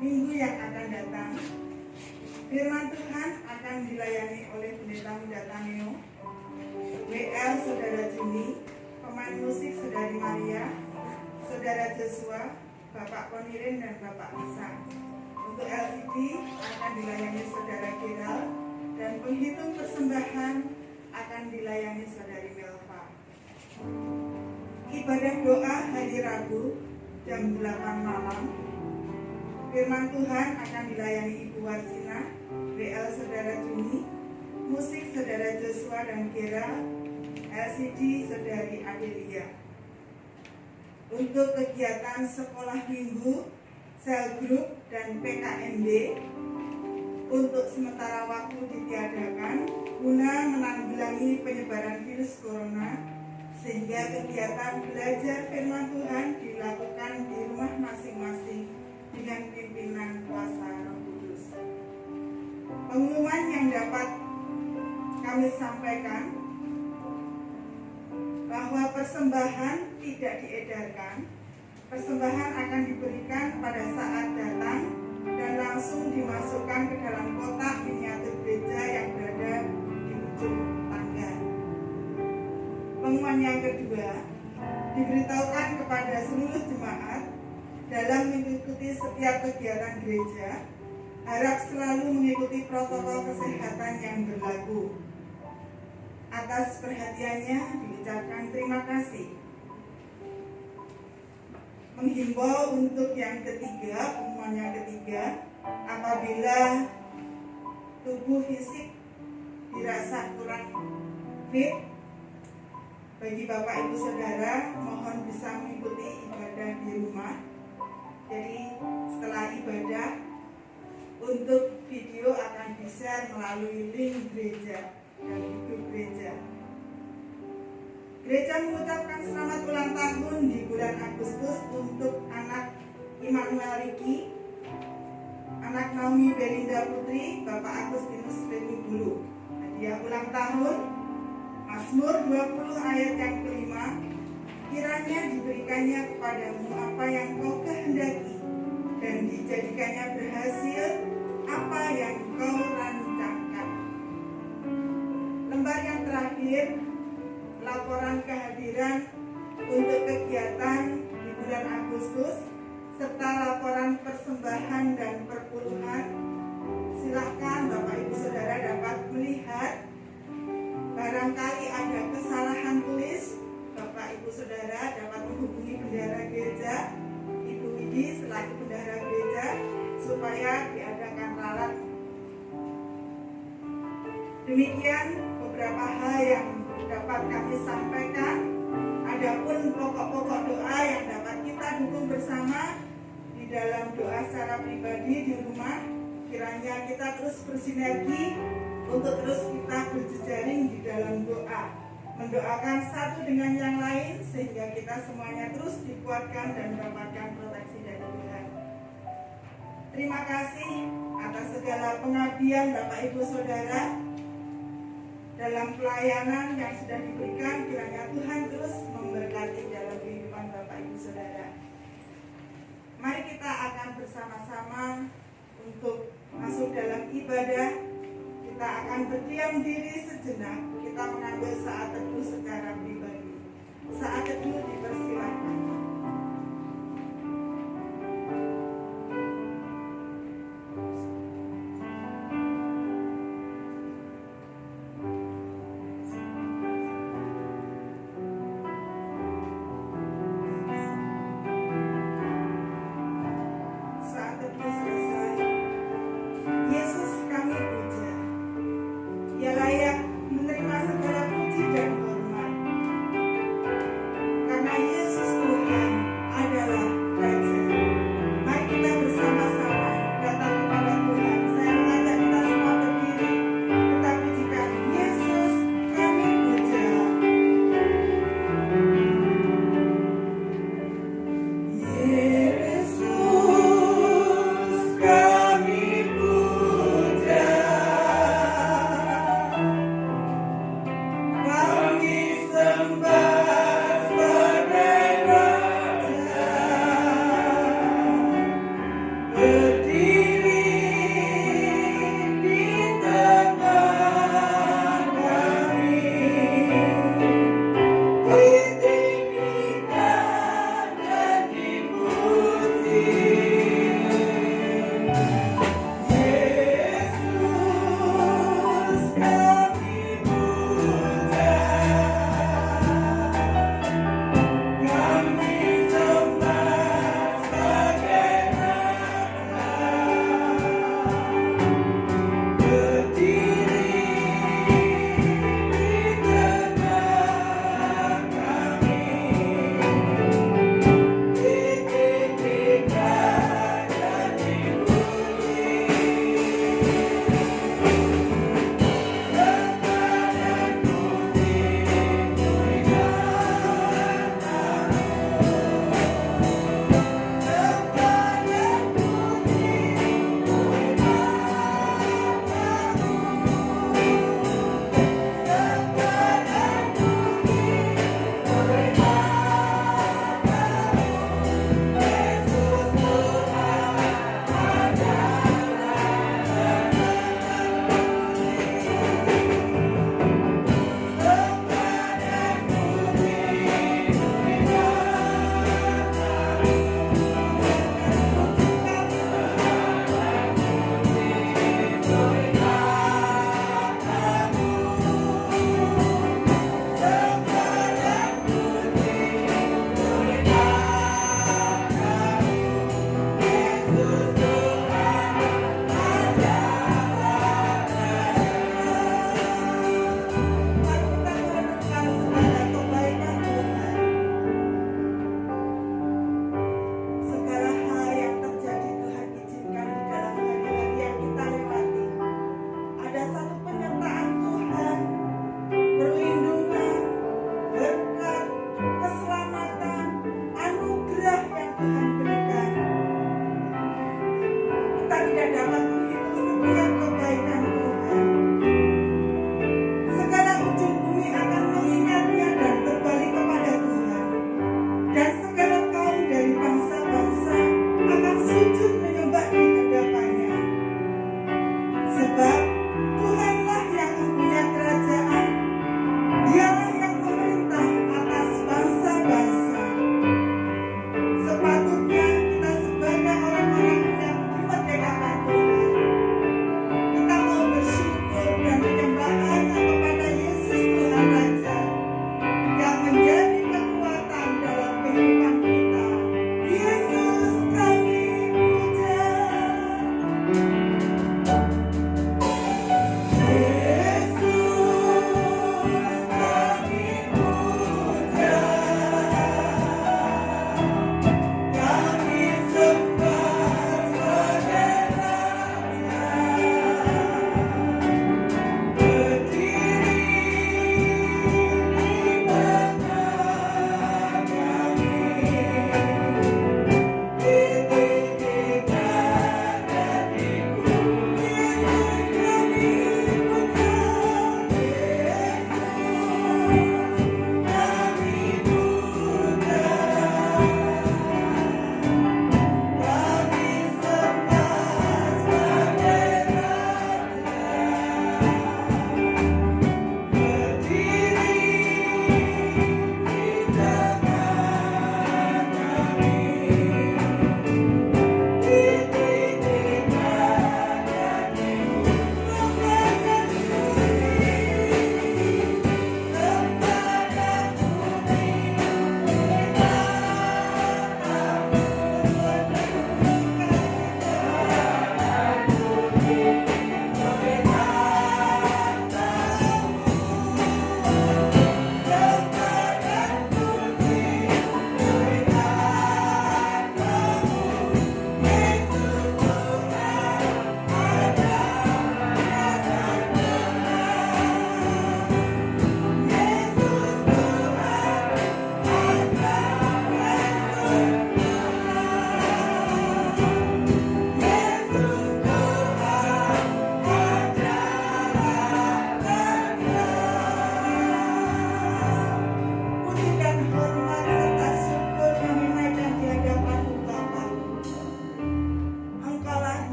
minggu yang akan datang. Firman Tuhan akan dilayani oleh Pendeta Muda Taneo, WL Saudara Juni, pemain musik Saudari Maria, Saudara Joshua, Bapak Ponirin dan Bapak Isa. Untuk LCD akan dilayani Saudara Giral dan penghitung persembahan akan dilayani Saudari Melva. Ibadah doa hari Rabu jam 8 malam. Firman Tuhan akan dilayani Ibu Warsina, WL Saudara Juni, musik Saudara Joshua dan Gera, LCD Saudari Adelia. Untuk kegiatan sekolah minggu, sel grup dan PKMB untuk sementara waktu ditiadakan guna menanggulangi penyebaran virus corona, sehingga kegiatan belajar firman Tuhan dilakukan di rumah masing-masing dengan pimpinan kuasa Roh Kudus. Pengumuman yang dapat kami sampaikan bahwa persembahan tidak diedarkan. Persembahan akan diberikan pada saat datang dan langsung dimasukkan ke dalam kotak miniatur gereja yang berada di ujung tangga. Pengumuman yang kedua, diberitahukan kepada seluruh jemaat dalam mengikuti setiap kegiatan gereja, harap selalu mengikuti protokol kesehatan yang berlaku. Atas perhatiannya diucapkan terima kasih. Menghimbau untuk yang ketiga, pengumuman yang ketiga, apabila tubuh fisik dirasa kurang fit, bagi Bapak Ibu Saudara mohon bisa mengikuti ibadah di rumah. Jadi setelah ibadah, untuk video akan di-share melalui link gereja dan YouTube gereja. Gereja mengucapkan selamat ulang tahun di bulan Agustus untuk anak Immanuel Riki, anak Naomi Belinda Putri, Bapak Agustinus Beni Bulu. Hadiah ulang tahun Mazmur 20 ayat yang kelima, kiranya diberikannya kepadamu apa yang kau kehendaki dan dijadikannya berhasil apa yang kau rancangkan. Lembar yang terakhir, laporan kehadiran untuk kegiatan di bulan Agustus serta laporan persembahan dan perpuluhan. Silakan Bapak Ibu Saudara dapat melihat. Barangkali ada kesalahan tulis, Bapak Ibu Saudara dapat menghubungi bendahara gereja, Ibu Widi selaku bendahara gereja, supaya diadakan ralat. Demikian beberapa hal yang dapat kami sampaikan. Adapun pokok-pokok doa yang dapat kita dukung bersama di dalam doa secara pribadi di rumah, kiranya kita terus bersinergi untuk terus kita berjejaring di dalam doa, mendoakan satu dengan yang lain sehingga kita semuanya terus dikuatkan dan mendapatkan proteksi dari Tuhan. Terima kasih atas segala pengabdian Bapak Ibu Saudara dalam pelayanan yang sudah diberikan. Kiranya Tuhan terus memberkati dalam kehidupan Bapak Ibu Saudara. Mari kita akan bersama-sama untuk masuk dalam ibadah. Kita akan berdiam diri sejenak. Kita mengambil saat teduh secara pribadi. Saat teduh dipersilakan. Karena Yesus Tuhan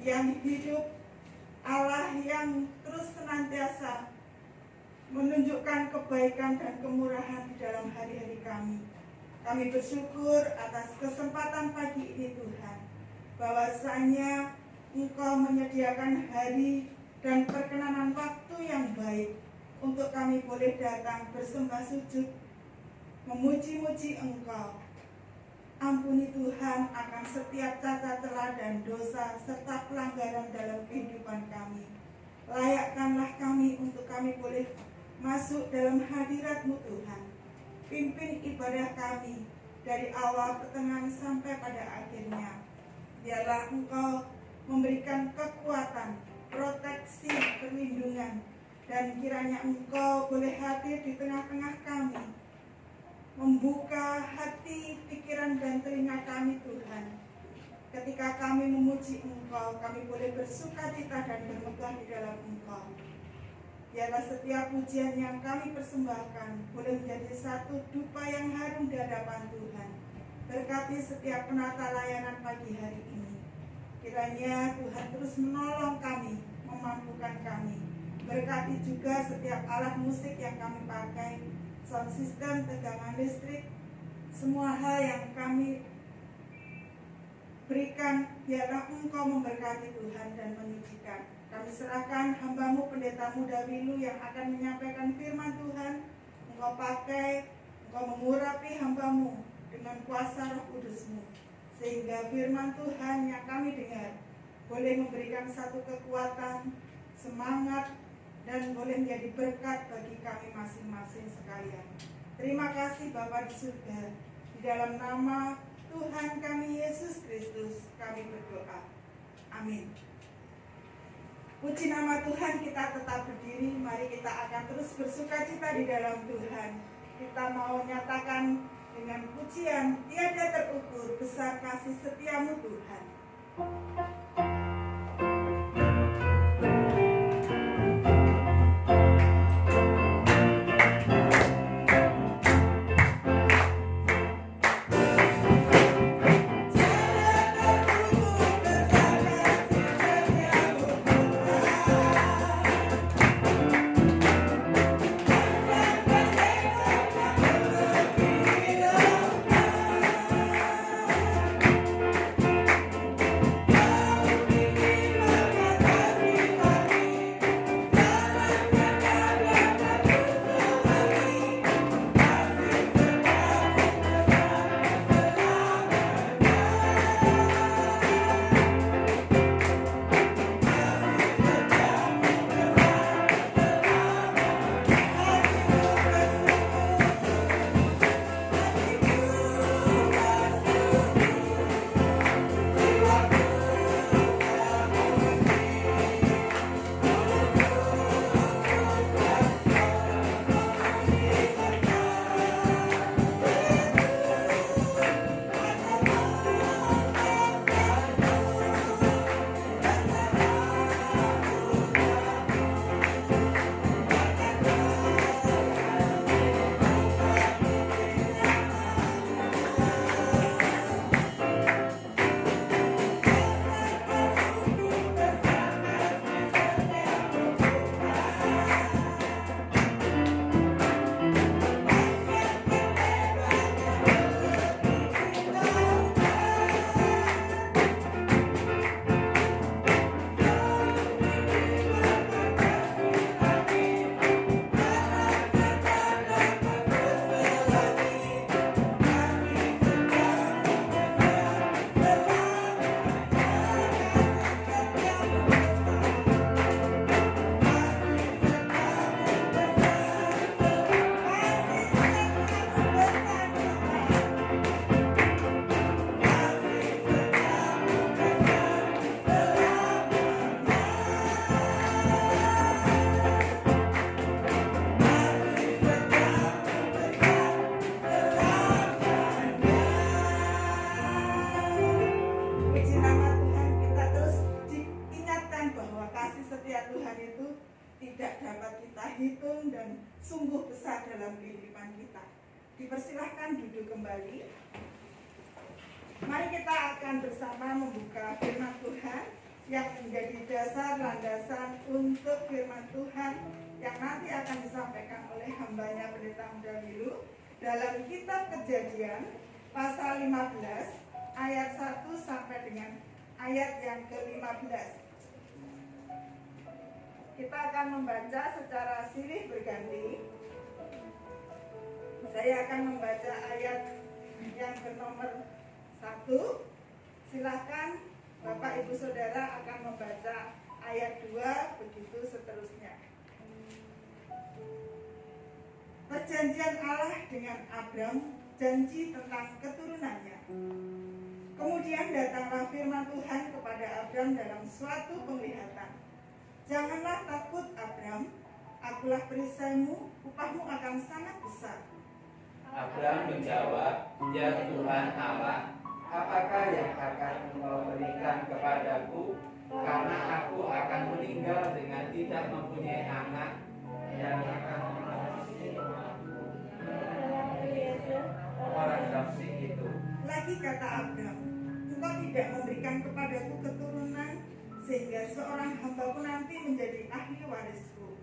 yang hidup, Allah yang terus senantiasa menunjukkan kebaikan dan kemurahan di dalam hari-hari kami. Kami bersyukur atas kesempatan pagi ini Tuhan, bahwasanya Engkau menyediakan hari dan perkenanan waktu yang baik untuk kami boleh datang bersembah sujud, memuji-muji Engkau. Ampuni Tuhan akan setiap cacat celah dan dosa serta pelanggaran dalam kehidupan kami. Layakkanlah kami untuk kami boleh masuk dalam hadirat-Mu Tuhan. Pimpin ibadah kami dari awal, pertengahan sampai pada akhirnya. Biarlah Engkau memberikan kekuatan, proteksi, perlindungan, dan kiranya Engkau boleh hadir di tengah-tengah kami, membuka hati, pikiran, dan telinga kami Tuhan. Ketika kami memuji Engkau, kami boleh bersuka cita dan bermegah di dalam Engkau. Biarlah setiap pujian yang kami persembahkan boleh menjadi satu dupa yang harum di hadapan Tuhan. Berkati setiap penata layanan pagi hari ini. Kiranya Tuhan terus menolong kami, memampukan kami. Berkati juga setiap alat musik yang kami pakai, sound system, tegangan listrik, semua hal yang kami berikan, biarlah Engkau memberkati Tuhan dan menyucikan. Kami serahkan hamba-Mu Pendeta Muda Wilu yang akan menyampaikan firman Tuhan. Engkau pakai, Engkau mengurapi hamba-Mu dengan kuasa Roh Kudus-Mu, sehingga firman Tuhan yang kami dengar boleh memberikan satu kekuatan, semangat, dan boleh menjadi berkat bagi kami masing-masing sekalian. Terima kasih Bapa di surga. Di dalam nama Tuhan kami Yesus Kristus kami berdoa. Amin. Puji nama Tuhan, kita tetap berdiri. Mari kita akan terus bersukacita di dalam Tuhan. Kita mau nyatakan dengan pujian, tiada terukur besar kasih setiamu Tuhan. Dipersilahkan duduk kembali. Mari kita akan bersama membuka firman Tuhan yang menjadi dasar landasan untuk firman Tuhan yang nanti akan disampaikan oleh hambanya Pendeta Muda Wilu dalam kitab Kejadian pasal 15 ayat 1 sampai dengan ayat yang ke-15. Kita akan membaca secara silih berganti. Saya akan membaca ayat yang bernomor 1. Silahkan Bapak Ibu Saudara akan membaca ayat 2, begitu seterusnya. Perjanjian Allah dengan Abram, janji tentang keturunannya. Kemudian datanglah firman Tuhan kepada Abram dalam suatu penglihatan. Janganlah takut Abram, akulah perisaimu, upahmu akan sangat besar. Abram menjawab, ya Tuhan Allah, apakah yang akan Engkau berikan kepadaku? Karena aku akan meninggal dengan tidak mempunyai anak yang akan mengasihi orang saksi itu. Lagi kata Abram, Engkau tidak memberikan kepadaku keturunan, sehingga seorang hamba-Mu nanti menjadi ahli warisku.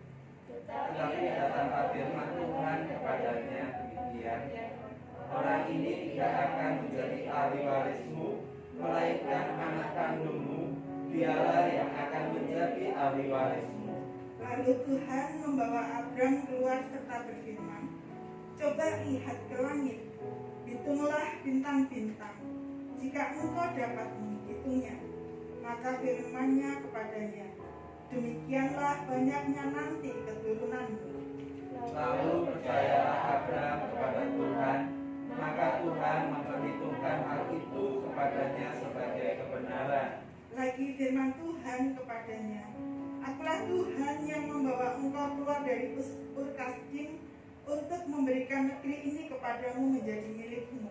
Tetapi datanglah firman Tuhan kepadanya demikian, orang ini tidak akan menjadi ahli warismu, melainkan anak kandungmu, dialah yang akan menjadi ahli warismu. Lalu Tuhan membawa Abram keluar serta berfirman, Coba lihat ke langit, hitunglah bintang-bintang. Jika engkau dapat menghitungnya, maka firman-Nya kepadanya, demikianlah banyaknya nanti keturunanmu. Lalu percayalah Abraham kepada Tuhan, maka Tuhan memperhitungkan hal itu kepadanya sebagai kebenaran. Lagi firman Tuhan kepadanya, akulah Tuhan yang membawa engkau keluar dari Ur Kasdim untuk memberikan negeri ini kepadamu menjadi milikmu.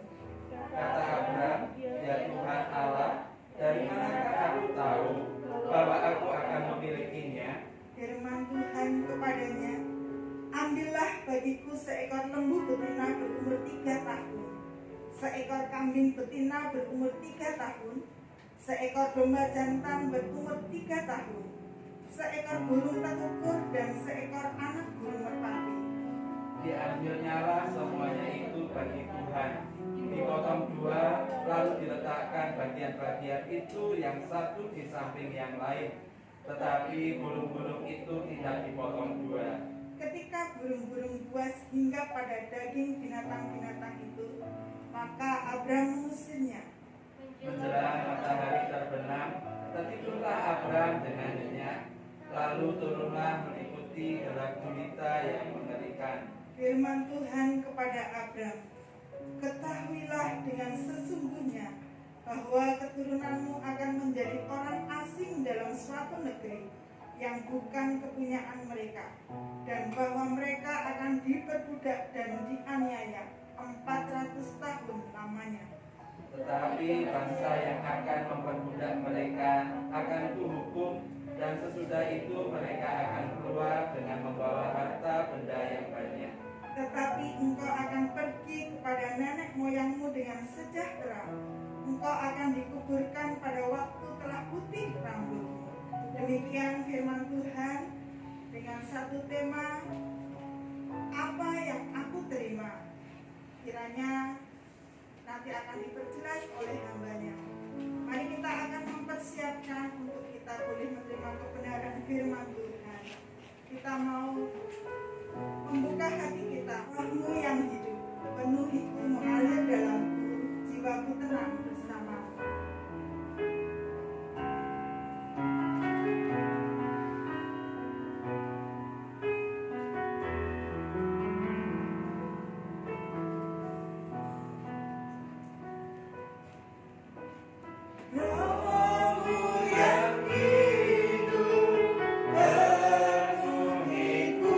Kata Abraham, ya Tuhan Allah, dari manakah aku tahu bahwa aku akan memilikinya? Firman Tuhan kepadanya, ambillah bagiku seekor lembu betina berumur 3 tahun, seekor kambing betina berumur 3 tahun, seekor domba jantan berumur 3 tahun, seekor burung tekukur dan seekor anak burung merpati. Diambilnyalah semuanya itu bagi Tuhan, dipotong 2, lalu diletakkan bagian-bagian itu yang satu di samping yang lain, tetapi burung-burung itu tidak dipotong 2. Ketika burung-burung buas hingga pada daging binatang-binatang itu, maka Abraham mengusirnya. Menjelang matahari terbenam, tertidurlah Abraham dengan nyenyak, lalu turunlah meliputi gelap gulita yang mengerikan. Firman Tuhan kepada Abraham, ketahuilah dengan sesungguhnya bahwa keturunanmu akan menjadi orang asing dalam suatu negeri yang bukan kepunyaan mereka, dan bahwa mereka akan diperbudak dan dianiaya 400 tahun lamanya. Tetapi bangsa yang akan memperbudak mereka akan kuhukum, dan sesudah itu mereka akan keluar dengan membawa harta benda yang banyak. Tetapi engkau akan pergi kepada nenek moyangmu dengan sejahtera. Engkau akan dikuburkan pada waktu telah putih rambutmu. Demikian firman Tuhan dengan satu tema, apa yang aku terima. Kiranya nanti akan diperjelas oleh hamba-Nya. Mari kita akan mempersiapkan untuk kita boleh menerima kebenaran firman Tuhan. Kita mau membuka hati kita. Roh-Mu yang hidup, penuhiku mengalir dalamku, jiwaku tenang bersamamu. Roh-Mu yang hidup, penuhiku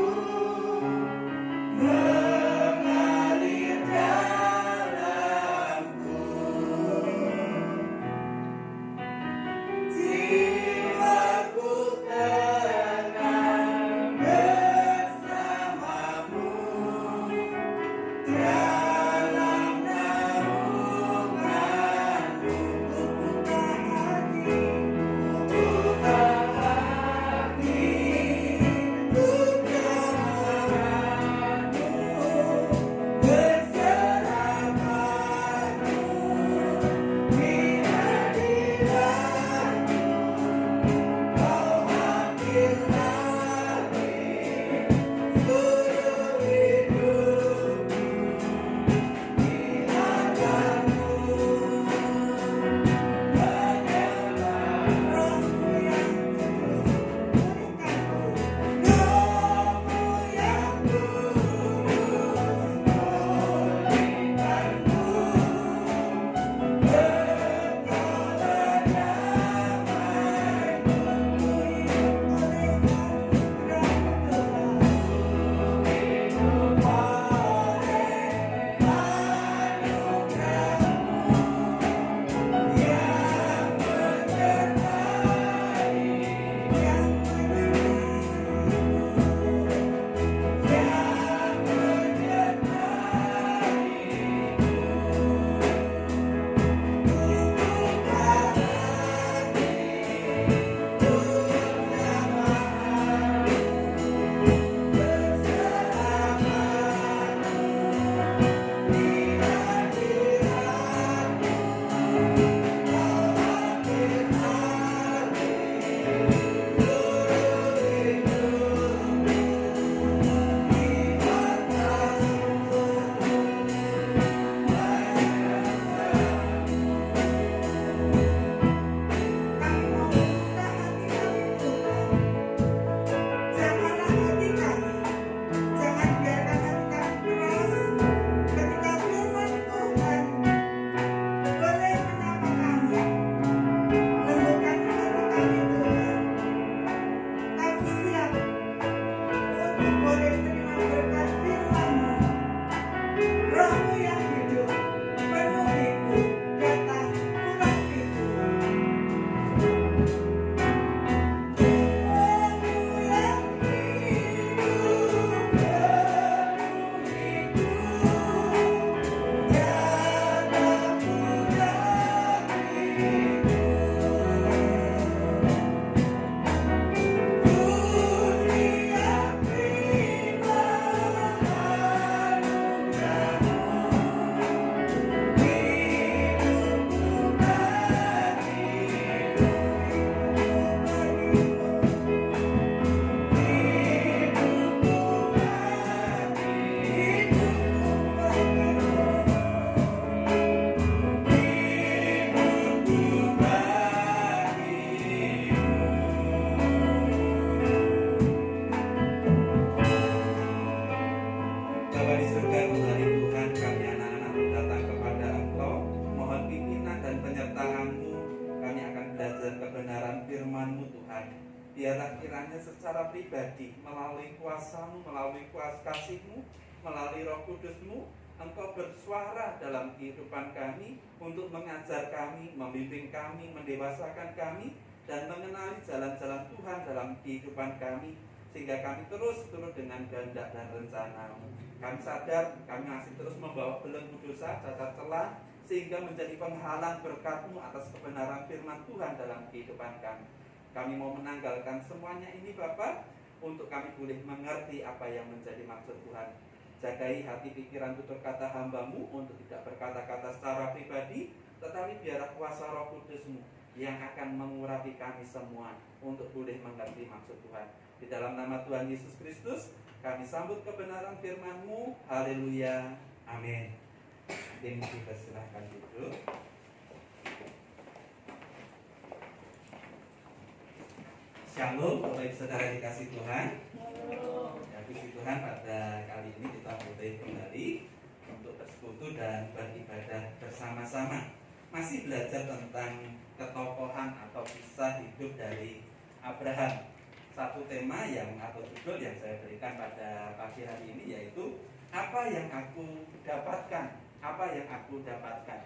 secara pribadi melalui kuasa-Mu, melalui kuasa kasih-Mu, melalui Roh Kudus-Mu, Engkau bersuara dalam kehidupan kami untuk mengajar kami, membimbing kami, mendewasakan kami, dan mengenali jalan-jalan Tuhan dalam kehidupan kami, sehingga kami terus turut dengan kehendak dan rencana-Mu. Kami sadar kami masih terus membawa belenggu dosa, cacat celah, sehingga menjadi penghalang berkat-Mu atas kebenaran firman Tuhan dalam kehidupan kami. Kami mau menanggalkan semuanya ini Bapa, untuk kami boleh mengerti apa yang menjadi maksud Tuhan. Jagai hati pikiran tutur kata hamba-Mu untuk tidak berkata-kata secara pribadi, tetapi biarlah kuasa Roh Kudus-Mu yang akan mengurapi kami semua untuk boleh mengerti maksud Tuhan. Di dalam nama Tuhan Yesus Kristus, kami sambut kebenaran firman-Mu. Haleluya. Amin. Mungkin kita silahkan duduk. Shalom, Bapak Ibu Saudara dikasih Tuhan. Ya, puji Tuhan, pada kali ini kita boleh kembali untuk bersekutu dan beribadah bersama-sama. Masih belajar tentang ketokohan atau kisah hidup dari Abraham. Satu tema atau judul yang saya berikan pada pagi hari ini yaitu apa yang aku dapatkan. Apa yang aku dapatkan.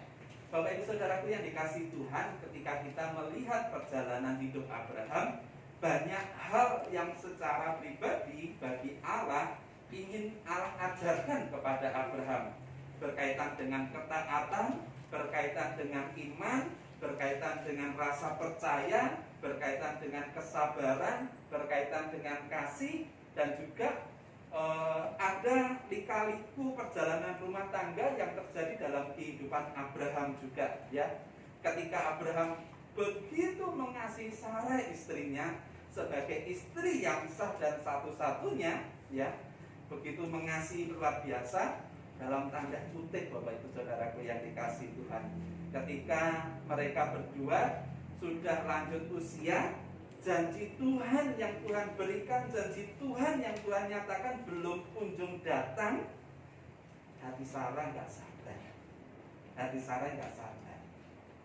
Bapak Ibu Saudaraku yang dikasih Tuhan, ketika kita melihat perjalanan hidup Abraham, banyak hal yang secara pribadi bagi Allah ingin Allah ajarkan kepada Abraham, berkaitan dengan ketaatan, berkaitan dengan iman, berkaitan dengan rasa percaya, berkaitan dengan kesabaran, berkaitan dengan kasih, dan juga ada lika-liku perjalanan rumah tangga yang terjadi dalam kehidupan Abraham juga, ya. Ketika Abraham begitu mengasihi Sarai istrinya sebagai istri yang sah dan satu-satunya, ya, begitu mengasihi luar biasa, dalam tanda kutip Bapak Ibu Saudaraku yang dikasih Tuhan, ketika mereka berdua sudah lanjut usia, janji Tuhan yang Tuhan berikan, janji Tuhan yang Tuhan nyatakan belum kunjung datang, hati Sarah nggak sabar. Hati Sarah nggak sabar,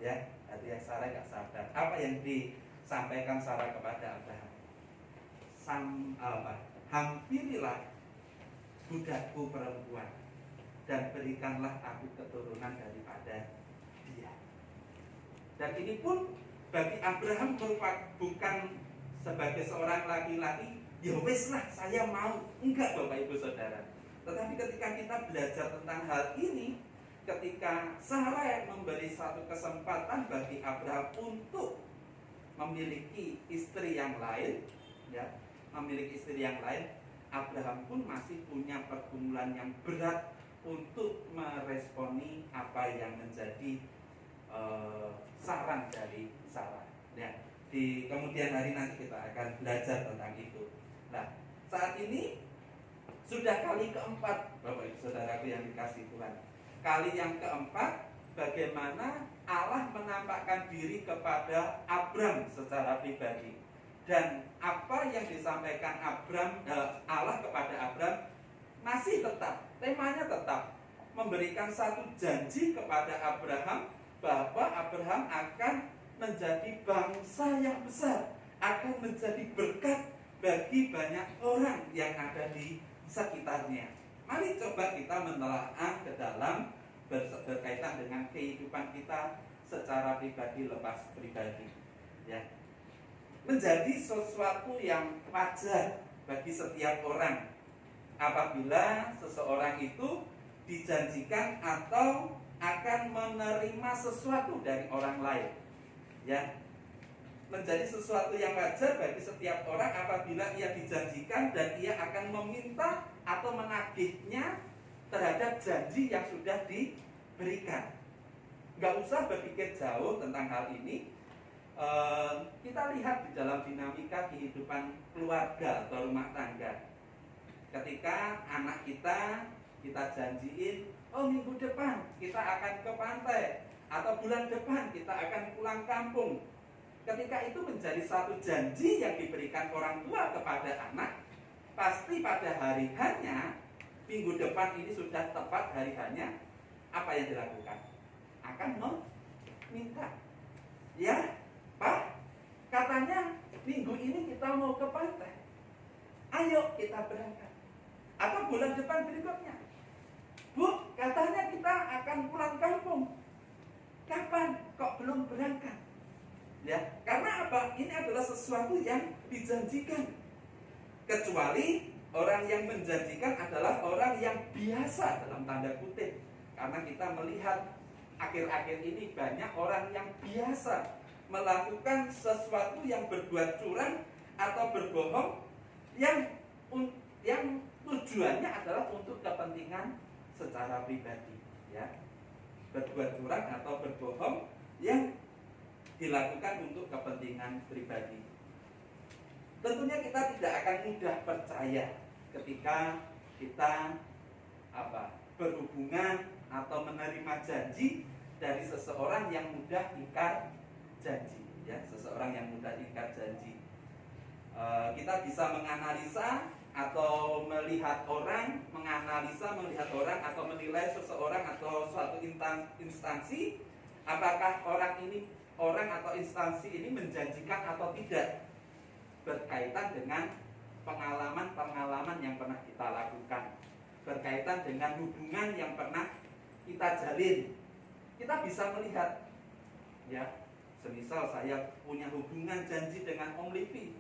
ya, hati Sarah nggak sabar. Apa yang disampaikan Sarah kepada Abraham? Hampirilah budakku perempuan dan berikanlah aku keturunan daripada dia. Dan ini pun bagi Abraham bukan sebagai seorang laki-laki, ya wes lah saya mau. Enggak Bapak Ibu Saudara. Tetapi ketika kita belajar tentang hal ini, ketika Sarah memberi satu kesempatan bagi Abraham untuk memiliki istri yang lain, ya, memiliki istri yang lain, Abraham pun masih punya pergumulan yang berat untuk meresponi apa yang menjadi saran dari Sarah. Ya, di kemudian hari nanti kita akan belajar tentang itu. Nah, saat ini sudah kali keempat, Bapak Ibu Saudaraku yang dikasih Tuhan. Kali yang keempat, bagaimana Allah menampakkan diri kepada Abram secara pribadi. Dan apa yang disampaikan Allah kepada Abram masih tetap, temanya tetap memberikan satu janji kepada Abraham bahwa Abraham akan menjadi bangsa yang besar, akan menjadi berkat bagi banyak orang yang ada di sekitarnya. Mari coba kita menelaah ke dalam berkaitan dengan kehidupan kita secara pribadi lepas pribadi, ya. Menjadi sesuatu yang wajar bagi setiap orang apabila seseorang itu dijanjikan atau akan menerima sesuatu dari orang lain, ya. Menjadi sesuatu yang wajar bagi setiap orang apabila ia dijanjikan dan ia akan meminta atau menagihnya terhadap janji yang sudah diberikan. Gak usah berpikir jauh tentang hal ini. Kita lihat di dalam dinamika kehidupan keluarga atau rumah tangga. Ketika anak kita janjiin, oh minggu depan kita akan ke pantai, atau bulan depan kita akan pulang kampung. Ketika itu menjadi satu janji yang diberikan orang tua kepada anak, pasti pada hari hanya, minggu depan ini sudah tepat hari hanya, apa yang dilakukan? Akan meminta, ya Pak, katanya minggu ini kita mau ke pantai. Ayo kita berangkat. Atau bulan depan berikutnya, Bu, katanya kita akan pulang kampung. Kapan? Kok belum berangkat? Ya, karena apa? Ini adalah sesuatu yang dijanjikan. Kecuali orang yang menjanjikan adalah orang yang biasa dalam tanda kutip. Karena kita melihat akhir-akhir ini banyak orang yang biasa melakukan sesuatu yang berbuat curang atau berbohong yang tujuannya adalah untuk kepentingan secara pribadi, ya. Berbuat curang atau berbohong yang dilakukan untuk kepentingan pribadi. Tentunya kita tidak akan mudah percaya ketika kita berhubungan atau menerima janji dari seseorang yang mudah ingkar janji, ya, seseorang yang mudah ingkar janji. Kita bisa menganalisa atau melihat orang, melihat orang atau menilai seseorang atau suatu instansi, apakah orang atau instansi ini menjanjikan atau tidak, berkaitan dengan pengalaman-pengalaman yang pernah kita lakukan, berkaitan dengan hubungan yang pernah kita jalin. Kita bisa melihat, ya, semisal saya punya hubungan janji dengan Om Lipi,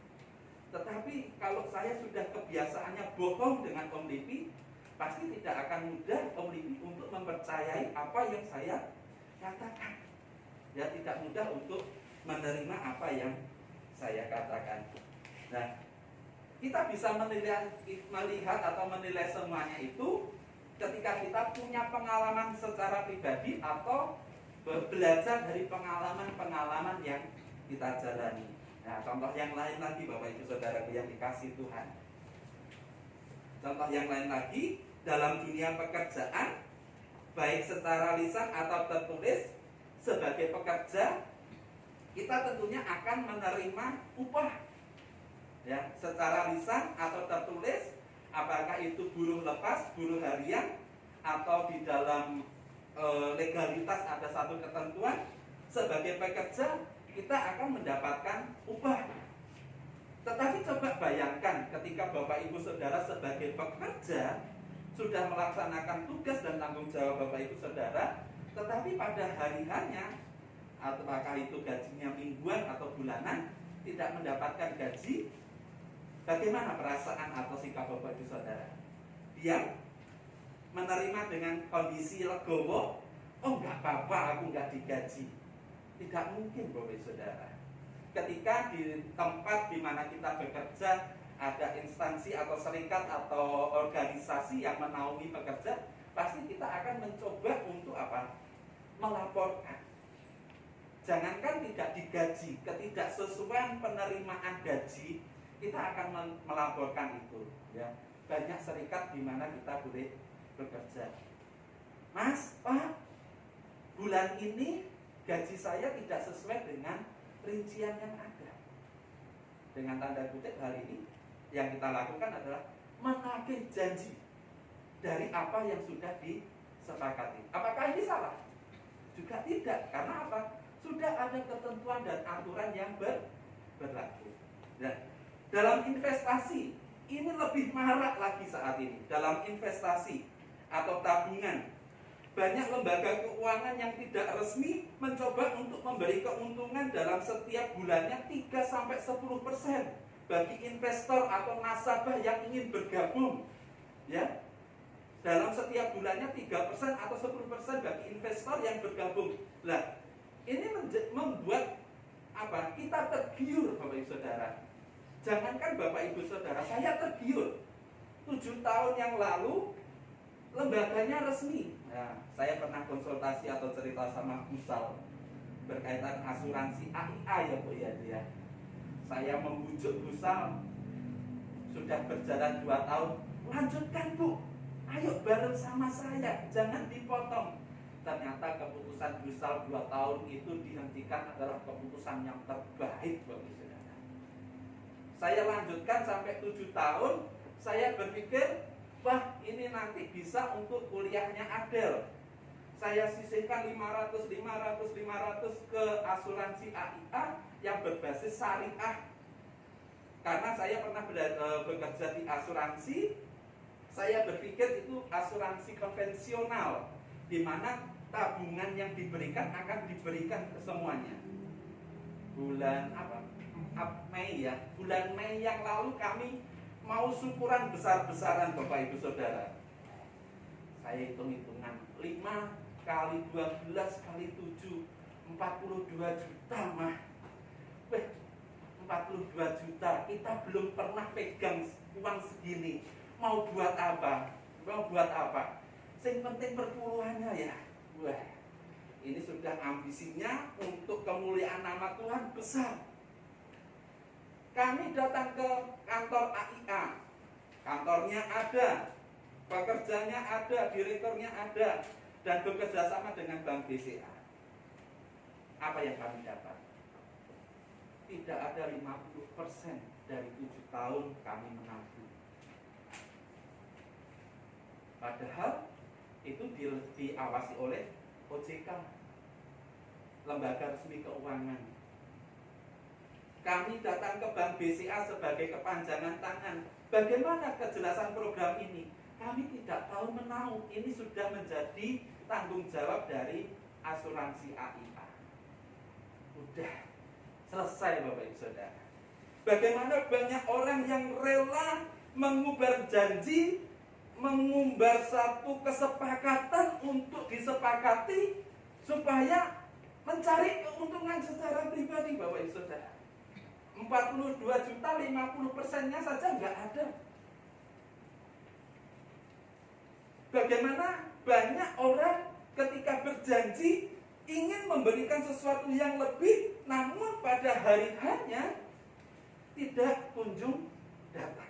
tetapi kalau saya sudah kebiasaannya bohong dengan Om Lipi, pasti tidak akan mudah Om Lipi untuk mempercayai apa yang saya katakan. Ya, tidak mudah untuk menerima apa yang saya katakan. Nah, kita bisa melihat atau menilai semuanya itu ketika kita punya pengalaman secara pribadi atau belajar dari pengalaman-pengalaman yang kita jalani. Nah, contoh yang lain lagi Bapak Ibu Saudaraku yang dikasih Tuhan. Contoh yang lain lagi dalam dunia pekerjaan, baik secara lisan atau tertulis, sebagai pekerja kita tentunya akan menerima upah, ya, secara lisan atau tertulis, apakah itu buruh lepas, buruh harian, atau di dalam legalitas ada satu ketentuan. Sebagai pekerja kita akan mendapatkan upah. Tetapi coba bayangkan ketika Bapak Ibu Saudara sebagai pekerja sudah melaksanakan tugas dan tanggung jawab Bapak Ibu Saudara, tetapi pada hari-harinya, apakah itu gajinya mingguan atau bulanan, tidak mendapatkan gaji, bagaimana perasaan atau sikap Bapak Ibu Saudara? Diam? Menerima dengan kondisi legowo? Oh, nggak apa-apa, aku nggak digaji. Tidak mungkin Bapak Ibu Saudara. Ketika di tempat di mana kita bekerja ada instansi atau serikat atau organisasi yang menaungi pekerja, pasti kita akan mencoba untuk melaporkan. Jangankan tidak digaji, ketidaksesuaian penerimaan gaji, kita akan melaporkan itu, ya. Banyak serikat di mana kita boleh bekerja. Mas, Pak, bulan ini gaji saya tidak sesuai dengan rincian yang ada. Dengan tanda kutip hari ini yang kita lakukan adalah menagih janji dari apa yang sudah disepakati. Apakah ini salah? Juga tidak. Karena apa? Sudah ada ketentuan dan aturan yang berlaku. Dan dalam investasi ini lebih marak lagi saat ini. Dalam investasi atau tabungan, banyak lembaga keuangan yang tidak resmi mencoba untuk memberi keuntungan dalam setiap bulannya 3-10% bagi investor atau nasabah yang ingin bergabung, ya. Dalam setiap bulannya 3% atau 10% bagi investor yang bergabung. Nah, ini membuat kita tergiur Bapak Ibu Saudara. Jangankan Bapak Ibu Saudara, saya tergiur. 7 tahun yang lalu lembaganya resmi. Nah, saya pernah konsultasi atau cerita sama Gusal berkaitan asuransi AIA, ya Bu, ya dia. Saya membujuk Gusal, sudah berjalan 2 tahun, lanjutkan Bu, ayo bareng sama saya, jangan dipotong. Ternyata keputusan Gusal 2 tahun itu dihentikan adalah keputusan yang terbaik bagi saudara. Saya lanjutkan sampai 7 tahun, saya berpikir, wah, ini nanti bisa untuk kuliahnya Adel. Saya sisihkan 500 ke asuransi AIA yang berbasis syariah. Karena saya pernah bekerja di asuransi, saya berpikir itu asuransi konvensional, di mana tabungan yang diberikan akan diberikan ke semuanya. Bulan Mei ya, bulan Mei yang lalu kami mau syukuran besar-besaran Bapak Ibu Saudara. Saya hitung-hitungan 5 kali 12 kali 7 42 juta mah. 42 juta, kita belum pernah pegang uang segini. Mau buat apa? Yang penting perpuluhannya ya. Wah, ini sudah ambisinya untuk kemuliaan nama Tuhan besar. Kami datang ke kantor AIA, kantornya ada, pekerjanya ada, direkturnya ada, dan bekerja sama dengan Bank BCA. Apa yang kami dapat? Tidak ada 50% dari 7 tahun kami menabung. Padahal itu diawasi oleh OJK, lembaga resmi keuangan. Kami datang ke Bank BCA sebagai kepanjangan tangan. Bagaimana kejelasan program ini? Kami tidak tahu menahu. Ini sudah menjadi tanggung jawab dari asuransi AIA. Udah selesai Bapak Ibu Saudara. Bagaimana banyak orang yang rela mengubah janji, mengumbar satu kesepakatan untuk disepakati supaya mencari keuntungan secara pribadi Bapak Ibu Saudara. 42 juta 50%-nya saja nggak ada. Bagaimana banyak orang ketika berjanji ingin memberikan sesuatu yang lebih, namun pada hari hanya tidak kunjung datang.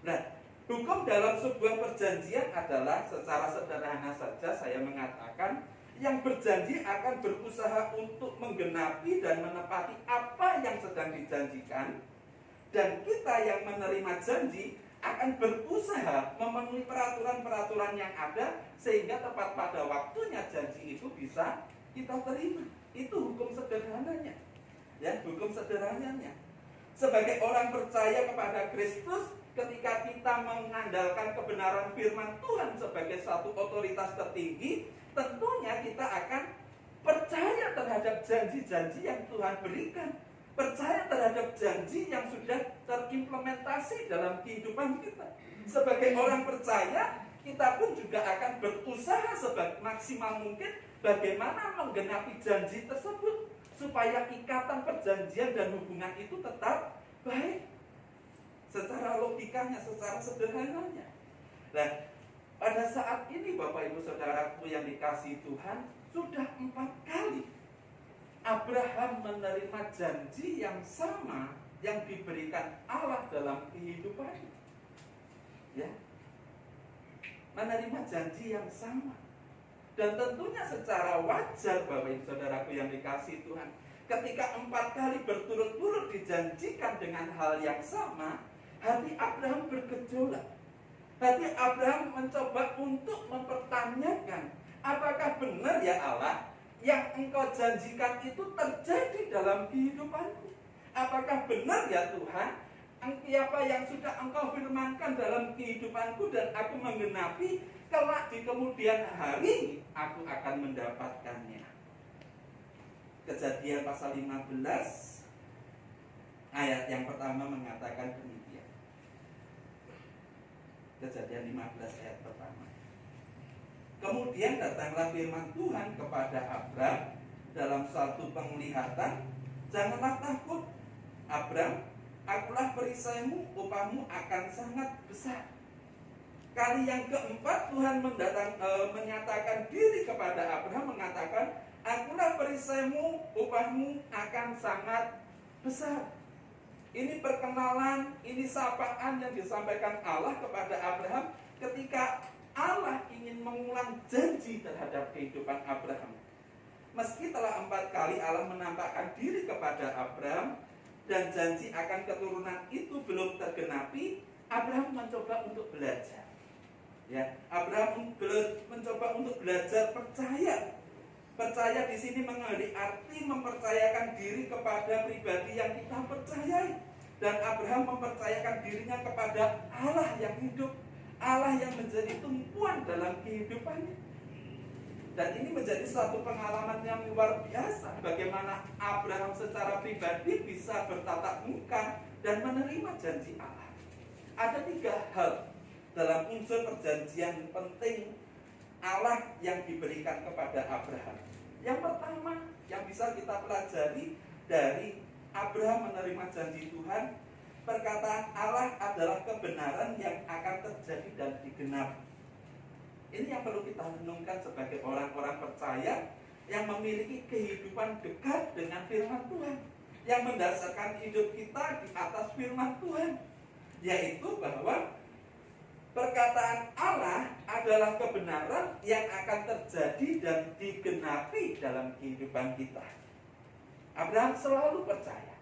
Nah, hukum dalam sebuah perjanjian adalah secara sederhana saja saya mengatakan yang berjanji akan berusaha untuk menggenapi dan menepati apa yang sedang dijanjikan, dan kita yang menerima janji akan berusaha memenuhi peraturan-peraturan yang ada sehingga tepat pada waktunya janji itu bisa kita terima. Itu hukum sederhananya. Ya, hukum sederhananya. Sebagai orang percaya kepada Kristus, ketika kita mengandalkan kebenaran firman Tuhan sebagai satu otoritas tertinggi, tentunya kita akan percaya terhadap janji-janji yang Tuhan berikan, percaya terhadap janji yang sudah terimplementasi dalam kehidupan kita. Sebagai orang percaya, kita pun juga akan berusaha semaksimal mungkin bagaimana menggenapi janji tersebut supaya ikatan perjanjian dan hubungan itu tetap baik. Secara logikanya, secara sederhananya. Nah, pada saat ini Bapak Ibu Saudaraku yang dikasihi Tuhan, sudah 4 kali Abraham menerima janji yang sama yang diberikan Allah dalam kehidupannya. Ya, menerima janji yang sama. Dan tentunya secara wajar Bapak Ibu Saudaraku yang dikasihi Tuhan, ketika 4 kali berturut-turut dijanjikan dengan hal yang sama, hati Abraham bergejolak. Hati Abraham mencoba untuk mempertanyakan, apakah benar ya Allah, yang engkau janjikan itu terjadi dalam kehidupanku? Apakah benar ya Tuhan, apa yang sudah engkau firmankan dalam kehidupanku dan aku menggenapi, kelak di kemudian hari aku akan mendapatkannya. Kejadian pasal 15 ayat yang pertama mengatakan demikian. Kejadian 15 ayat pertama. Kemudian datanglah firman Tuhan kepada Abram dalam suatu penglihatan, janganlah takut, Abram, akulah perisaimu, upahmu akan sangat besar. Kali yang keempat Tuhan menyatakan diri kepada Abraham, mengatakan, akulah perisaimu, upahmu akan sangat besar. Ini perkenalan, ini sapaan yang disampaikan Allah kepada Abraham ketika Allah ingin mengulang janji terhadap kehidupan Abraham. Meski telah 4 kali Allah menampakkan diri kepada Abraham dan janji akan keturunan itu belum tergenapi, Abraham mencoba untuk belajar. Ya, Abraham mencoba untuk belajar percaya. Percaya di sini mengenai arti mempercayakan diri kepada pribadi yang kita percayai. Dan Abraham mempercayakan dirinya kepada Allah yang hidup, Allah yang menjadi tumpuan dalam kehidupannya. Dan ini menjadi suatu pengalaman yang luar biasa, bagaimana Abraham secara pribadi bisa bertatap muka dan menerima janji Allah. Ada 3 hal dalam unsur perjanjian penting Allah yang diberikan kepada Abraham. Yang pertama yang bisa kita pelajari dari Abraham menerima janji Tuhan, perkataan Allah adalah kebenaran yang akan terjadi dan digenapi. Ini yang perlu kita renungkan sebagai orang-orang percaya yang memiliki kehidupan dekat dengan firman Tuhan, yang mendasarkan hidup kita di atas firman Tuhan, yaitu bahwa perkataan Allah adalah kebenaran yang akan terjadi dan digenapi dalam kehidupan kita. Abraham selalu percaya.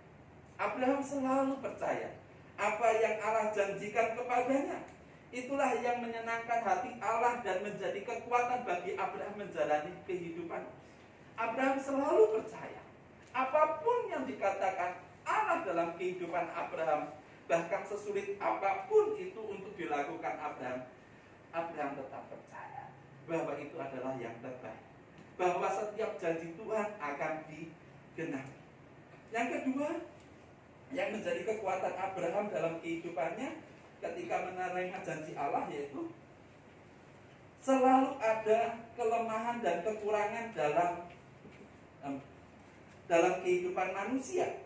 Abraham selalu percaya apa yang Allah janjikan kepadanya. Itulah yang menyenangkan hati Allah dan menjadi kekuatan bagi Abraham menjalani kehidupan. Abraham selalu percaya apapun yang dikatakan Allah dalam kehidupan Abraham, bahkan sesulit apapun itu untuk dilakukan Abraham tetap percaya bahwa itu adalah yang terbaik, bahwa setiap janji Tuhan akan digenapi. Yang kedua, yang menjadi kekuatan Abraham dalam kehidupannya ketika menerima janji Allah, yaitu selalu ada kelemahan dan kekurangan dalam kehidupan manusia.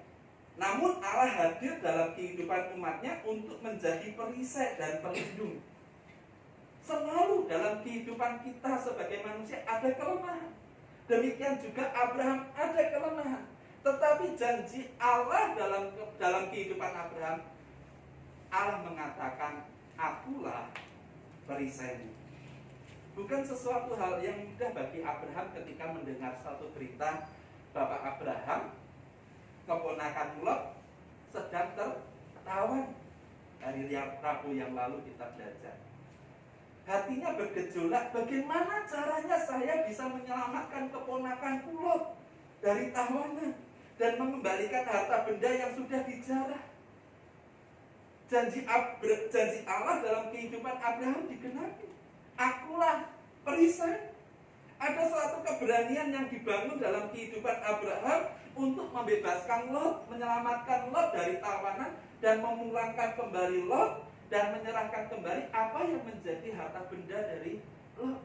Namun Allah hadir dalam kehidupan umatnya untuk menjadi perisai dan pelindung. Selalu dalam kehidupan kita sebagai manusia ada kelemahan. Demikian juga Abraham ada kelemahan. Tetapi janji Allah dalam kehidupan Abraham, Allah mengatakan, akulah perisaimu. Bukan sesuatu hal yang mudah bagi Abraham ketika mendengar satu berita Bapak Abraham, keponakan Lot, sedang tertawan. Hari Rabu yang lalu kita belajar. Hatinya bergejolak, bagaimana caranya saya bisa menyelamatkan keponakan Lot dari tawanan dan mengembalikan harta benda yang sudah dijarah. Janji Allah dalam kehidupan Abraham digenapi. Akulah perisai. Ada suatu keberanian yang dibangun dalam kehidupan Abraham untuk membebaskan Lot, menyelamatkan Lot dari tawanan dan memulangkan kembali Lot dan menyerahkan kembali apa yang menjadi harta benda dari Lot.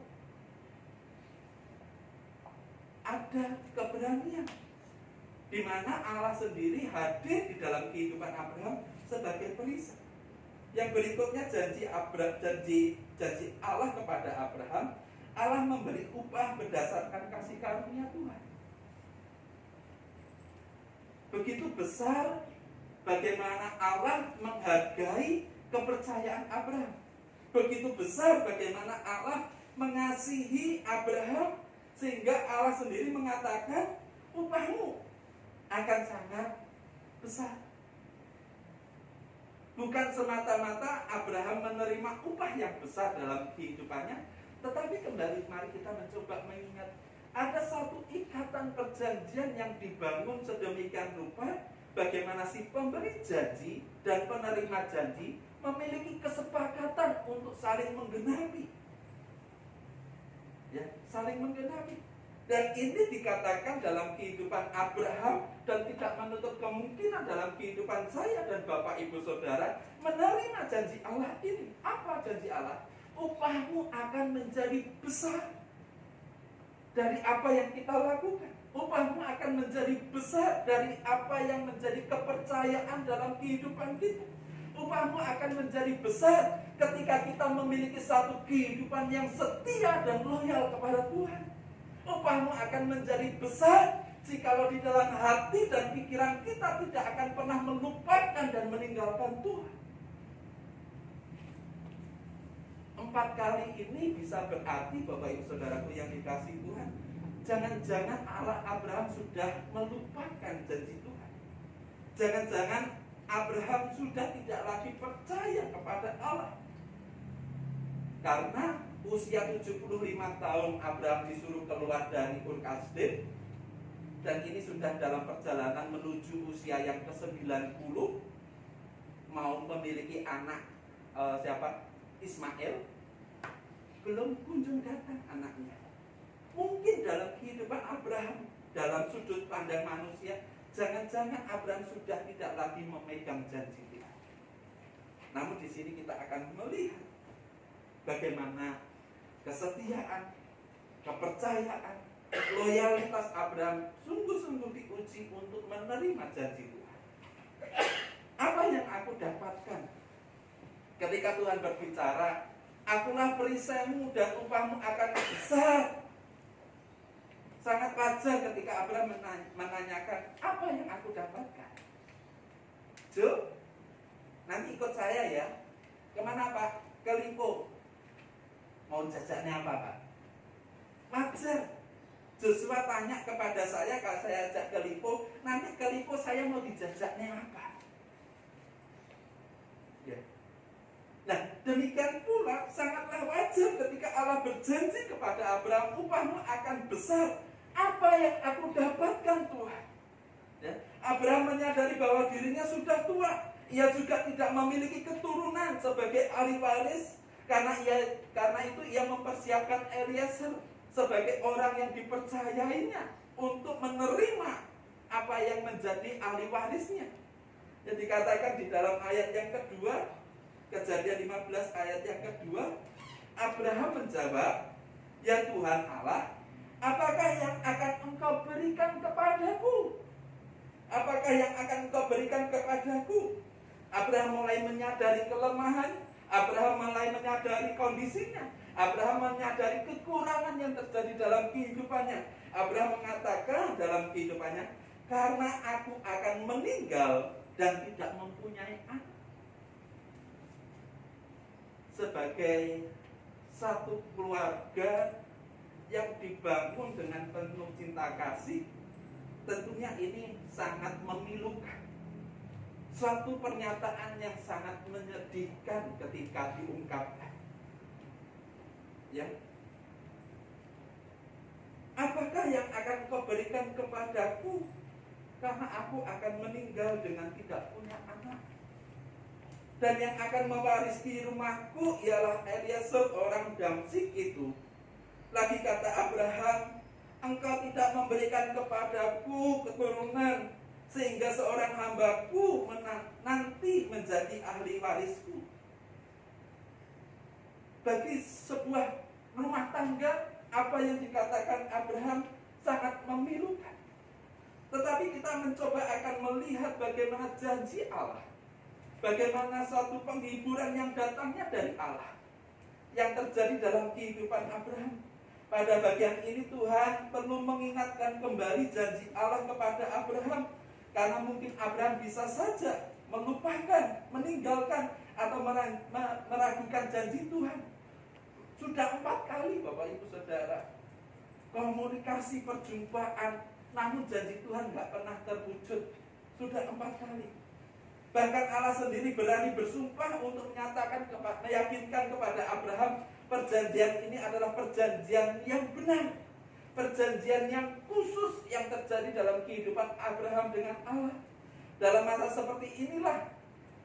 Ada keberanian di mana Allah sendiri hadir di dalam kehidupan Abraham sebagai perisai. Yang berikutnya janji Allah kepada Abraham, Allah memberi upah berdasarkan kasih karunia Tuhan. Begitu besar bagaimana Allah menghargai kepercayaan Abraham. Begitu besar bagaimana Allah mengasihi Abraham, sehingga Allah sendiri mengatakan upahmu akan sangat besar. Bukan semata-mata Abraham menerima upah yang besar dalam kehidupannya, tetapi kembali mari kita mencoba mengingat ada satu ikatan perjanjian yang dibangun sedemikian rupa, bagaimana si pemberi janji dan penerima janji memiliki kesepakatan untuk saling menggenapi. Ya, saling menggenapi. Dan ini dikatakan dalam kehidupan Abraham dan tidak menutup kemungkinan dalam kehidupan saya dan Bapak Ibu Saudara menerima janji Allah ini. Apa janji Allah? Upahmu akan menjadi besar dari apa yang kita lakukan. Upahmu akan menjadi besar dari apa yang menjadi kepercayaan dalam kehidupan kita. Upahmu akan menjadi besar ketika kita memiliki satu kehidupan yang setia dan loyal kepada Tuhan. Upahmu akan menjadi besar jikalau di dalam hati dan pikiran kita tidak akan pernah melupakan dan meninggalkan Tuhan. 4 kali ini bisa berarti Bapak Ibu Saudaraku yang dikasihi Tuhan, jangan-jangan Allah Abraham sudah melupakan janji Tuhan. Jangan-jangan Abraham sudah tidak lagi percaya kepada Allah. Karena usia 75 tahun Abraham disuruh keluar dari Ur Kasdim, dan ini sudah dalam perjalanan menuju usia yang ke-90. mau memiliki anak Ismail, belum kunjung datang anaknya. Mungkin dalam kehidupan Abraham, dalam sudut pandang manusia, jangan-jangan Abraham sudah tidak lagi memegang janji Tuhan. Namun di sini kita akan melihat bagaimana kesetiaan, kepercayaan, loyalitas Abraham sungguh-sungguh diuji untuk menerima janji Tuhan. Apa yang aku dapatkan ketika Tuhan berbicara, akulah perisaimu dan upahmu akan besar. Sangat wajar ketika Abraham menanyakan, apa yang aku dapatkan? Jo, nanti ikut saya ya. Kemana Pak? Ke Lipo. Mau jajannya apa Pak? Wajar. Joshua tanya kepada saya, kalau saya ajak ke Lipo, nanti ke Lipo saya mau dijajaknya apa? Ya. Nah, demikian pula sangatlah wajar ketika Allah berjanji kepada Abraham, upahmu akan besar. Apa yang aku dapatkan Tuhan? Ya. Abraham menyadari bahwa dirinya sudah tua. Ia juga tidak memiliki keturunan sebagai ahli waris. Karena itu ia mempersiapkan Eliezer sebagai orang yang dipercayainya untuk menerima apa yang menjadi ahli warisnya. Yang dikatakan di dalam ayat yang kedua, Kejadian 15 ayat yang kedua, Abraham menjawab, ya Tuhan Allah, apakah yang akan engkau berikan kepadaku? Apakah yang akan engkau berikan kepadaku? Abraham mulai menyadari kelemahan, Abraham mulai menyadari kondisinya, Abraham menyadari kekurangan yang terjadi dalam kehidupannya. Abraham mengatakan dalam kehidupannya, karena aku akan meninggal dan tidak mempunyai anak. Sebagai satu keluarga yang dibangun dengan penuh cinta kasih, tentunya ini sangat memilukan. Suatu pernyataan yang sangat menyedihkan ketika diungkapkan. Ya. Apakah yang akan kau berikan kepadaku? Karena aku akan meninggal dengan tidak punya anak. Dan yang akan mewarisi rumahku ialah Eliezer orang Damsyik itu. Lagi kata Abraham, engkau tidak memberikan kepadaku keturunan, sehingga seorang hambaku nanti menjadi ahli warisku. Bagi sebuah rumah tangga, apa yang dikatakan Abraham sangat memilukan. Tetapi kita mencoba akan melihat bagaimana janji Allah, bagaimana suatu penghiburan yang datangnya dari Allah yang terjadi dalam kehidupan Abraham. Pada bagian ini Tuhan perlu mengingatkan kembali janji Allah kepada Abraham, karena mungkin Abraham bisa saja melupakan, meninggalkan, atau meragukan janji Tuhan. Sudah 4 kali Bapak Ibu Saudara komunikasi, perjumpaan, namun janji Tuhan nggak pernah terwujud. Sudah 4 kali. Bahkan Allah sendiri berani bersumpah untuk meyakinkan kepada Abraham, perjanjian ini adalah perjanjian yang benar, perjanjian yang khusus yang terjadi dalam kehidupan Abraham dengan Allah. Dalam masa seperti inilah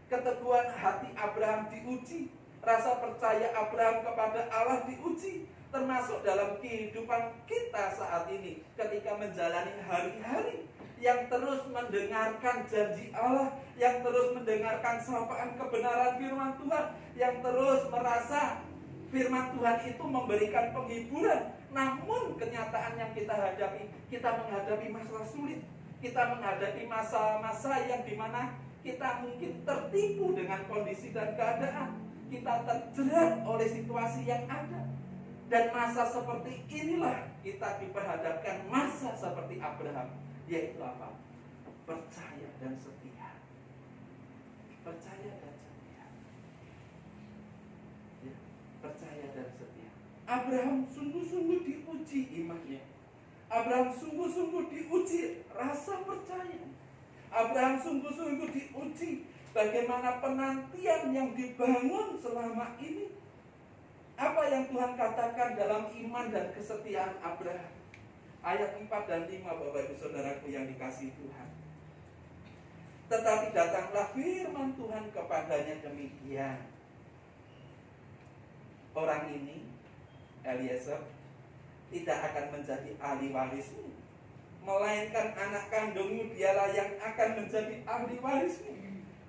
keteguhan hati Abraham diuji, rasa percaya Abraham kepada Allah diuji, termasuk dalam kehidupan kita saat ini ketika menjalani hari-hari yang terus mendengarkan janji Allah, yang terus mendengarkan sapaan kebenaran firman Tuhan, yang terus merasa firman Tuhan itu memberikan penghiburan. Namun kenyataan yang kita hadapi, kita menghadapi masalah sulit, kita menghadapi masa-masa yang dimana kita mungkin tertipu dengan kondisi dan keadaan, kita terjerat oleh situasi yang ada. Dan masa seperti inilah kita diperhadapkan masa seperti Abraham, yaitu apa? Percaya dan setia. Percaya dan setia. Ya, percaya dan setia. Abraham sungguh-sungguh diuji imannya. Abraham sungguh-sungguh diuji rasa percaya. Abraham sungguh-sungguh diuji bagaimana penantian yang dibangun selama ini. Apa yang Tuhan katakan dalam iman dan kesetiaan Abraham? Ayat 4 dan 5 Bapak Ibu Saudaraku yang dikasihi Tuhan. Tetapi datanglah firman Tuhan kepadanya demikian. Orang ini, Eliezer, tidak akan menjadi ahli warismu, melainkan anak kandungmu dialah yang akan menjadi ahli warismu.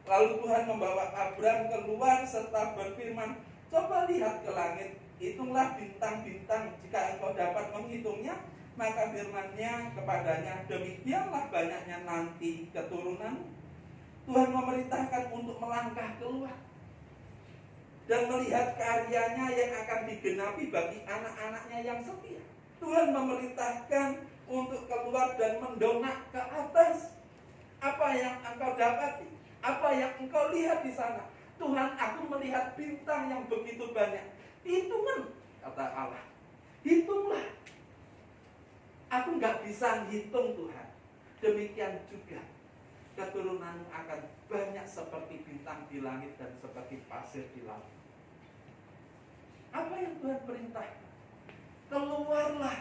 Lalu Tuhan membawa Abram keluar serta berfirman, coba lihat ke langit, hitunglah bintang-bintang, jika engkau dapat menghitungnya. Maka firman-Nya kepadanya, demikianlah banyaknya nanti keturunan. Tuhan memerintahkan untuk melangkah keluar dan melihat karyanya yang akan digenapi bagi anak-anaknya yang setia. Tuhan memerintahkan untuk keluar dan mendongak ke atas. Apa yang engkau dapati? Apa yang engkau lihat di sana? Tuhan, aku melihat bintang yang begitu banyak. Hitungan, kata Allah. Hitunglah. Aku nggak bisa hitung, Tuhan. Demikian juga keturunanmu akan banyak seperti bintang di langit dan seperti pasir di laut. Apa yang Tuhan perintahkan? Keluarlah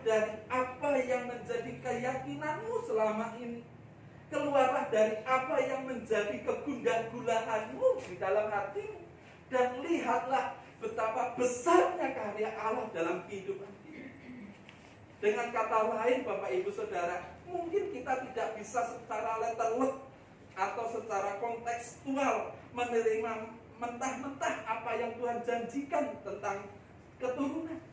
dari apa yang menjadi keyakinanmu selama ini. Keluarlah dari apa yang menjadi kegundah-gulahanmu di dalam hatimu. Dan lihatlah betapa besarnya karya Allah dalam kehidupan kita. Dengan kata lain, Bapak Ibu Saudara, mungkin kita tidak bisa secara letterlek atau secara kontekstual menerima mentah-mentah apa yang Tuhan janjikan tentang keturunan.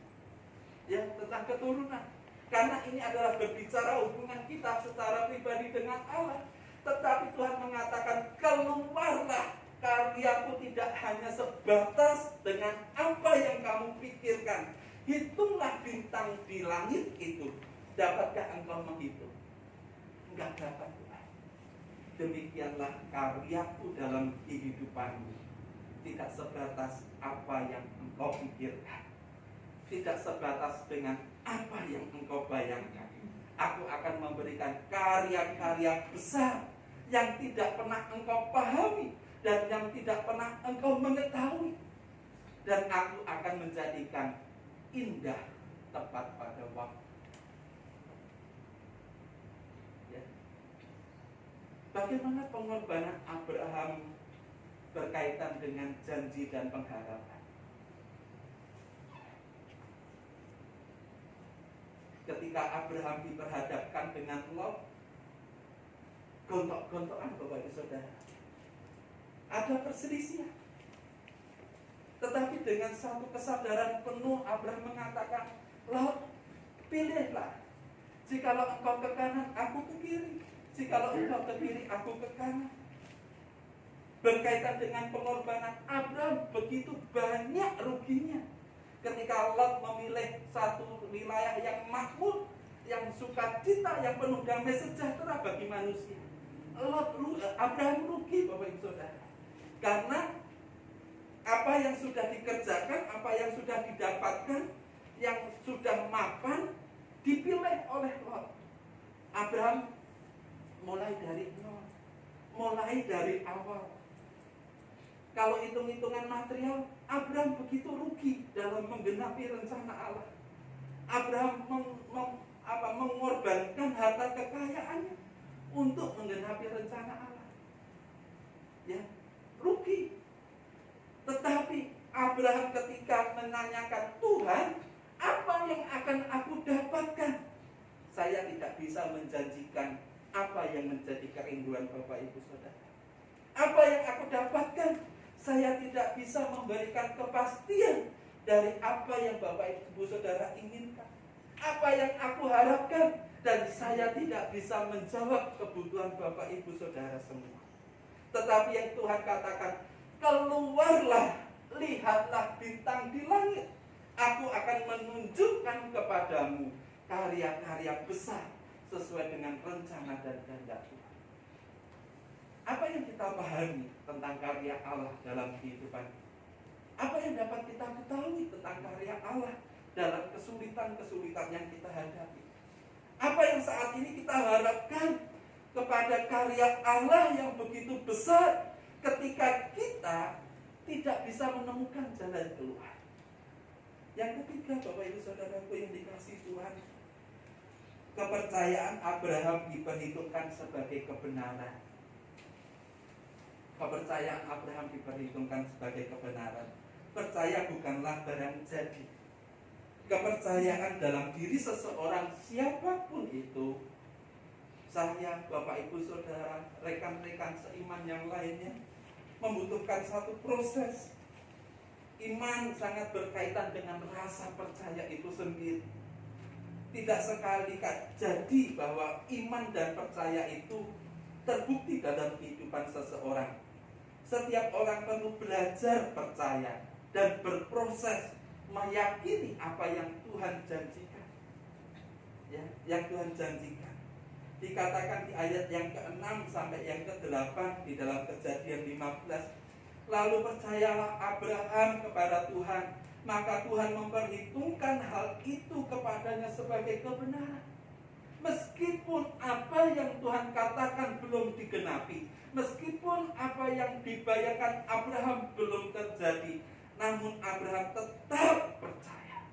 Ya, tentang keturunan. Karena ini adalah berbicara hubungan kita secara pribadi dengan Allah. Tetapi Tuhan mengatakan, keluarlah, karyaku tidak hanya sebatas dengan apa yang kamu pikirkan. Hitunglah bintang di langit itu. Dapatkah engkau menghitung? Enggak dapat, Tuhan. Demikianlah karyaku dalam kehidupanmu. Tidak sebatas apa yang engkau pikirkan. Tidak sebatas dengan apa yang engkau bayangkan. Aku akan memberikan karya-karya besar yang tidak pernah engkau pahami dan yang tidak pernah engkau mengetahui. Dan aku akan menjadikan indah tepat pada waktu. Ya. Bagaimana pengorbanan Abraham berkaitan dengan janji dan pengharapan? Ketika Abraham diperhadapkan dengan Lot, gontok-gontokan, Bapak Ibu Saudara, ada perselisihan. Tetapi dengan satu kesadaran penuh, Abraham mengatakan, Lot, pilihlah. Jikalau engkau ke kanan, aku ke kiri. Jikalau engkau ke kiri, aku ke kanan. Berkaitan dengan pengorbanan Abraham, begitu banyak ruginya. Ketika Lot memilih satu wilayah yang makmur, yang sukacita, yang penuh damai sejahtera bagi manusia, Abraham rugi, Bapak Ibu Saudara. Karena apa yang sudah dikerjakan, apa yang sudah didapatkan, yang sudah mapan, dipilih oleh Lot. Abraham mulai dari nol, mulai dari awal. Kalau hitung-hitungan material, Abraham begitu rugi dalam menggenapi rencana Allah. Abraham mengorbankan harta kekayaannya untuk menggenapi rencana Allah. Ya, rugi. Tetapi Abraham ketika menanyakan, Tuhan, apa yang akan aku dapatkan? Saya tidak bisa menjanjikan apa yang menjadi kerinduan Bapak Ibu Saudara. Apa yang aku dapatkan? Saya tidak bisa memberikan kepastian dari apa yang Bapak Ibu Saudara inginkan. Apa yang aku harapkan, dan saya tidak bisa menjawab kebutuhan Bapak Ibu Saudara semua. Tetapi yang Tuhan katakan, keluarlah, lihatlah bintang di langit. Aku akan menunjukkan kepadamu karya-karya besar sesuai dengan rencana dan kehendak Tuhan. Apa yang kita pahami tentang karya Allah dalam kehidupan? Apa yang dapat kita ketahui tentang karya Allah dalam kesulitan-kesulitan yang kita hadapi? Apa yang saat ini kita harapkan kepada karya Allah yang begitu besar ketika kita tidak bisa menemukan jalan keluar? Yang ketiga, Bapak Ibu Saudaraku yang dikasihi Tuhan, kepercayaan Abraham diperhitungkan sebagai kebenaran. Kepercayaan Abraham diperhitungkan sebagai kebenaran. Percaya bukanlah barang jadi. Kepercayaan dalam diri seseorang siapapun itu, saya, Bapak Ibu Saudara, rekan-rekan seiman yang lainnya, membutuhkan satu proses. Iman sangat berkaitan dengan rasa percaya itu sendiri. Tidak sekali jadi bahwa iman dan percaya itu terbukti dalam kehidupan seseorang. Setiap orang perlu belajar percaya dan berproses meyakini apa yang Tuhan janjikan. Ya, yang Tuhan janjikan. Dikatakan di ayat yang ke-6 sampai yang ke-8 di dalam Kejadian 15. Lalu percayalah Abraham kepada Tuhan, maka Tuhan memperhitungkan hal itu kepadanya sebagai kebenaran. Meskipun apa yang Tuhan katakan belum digenapi, meskipun apa yang dibayangkan Abraham belum terjadi, namun Abraham tetap percaya.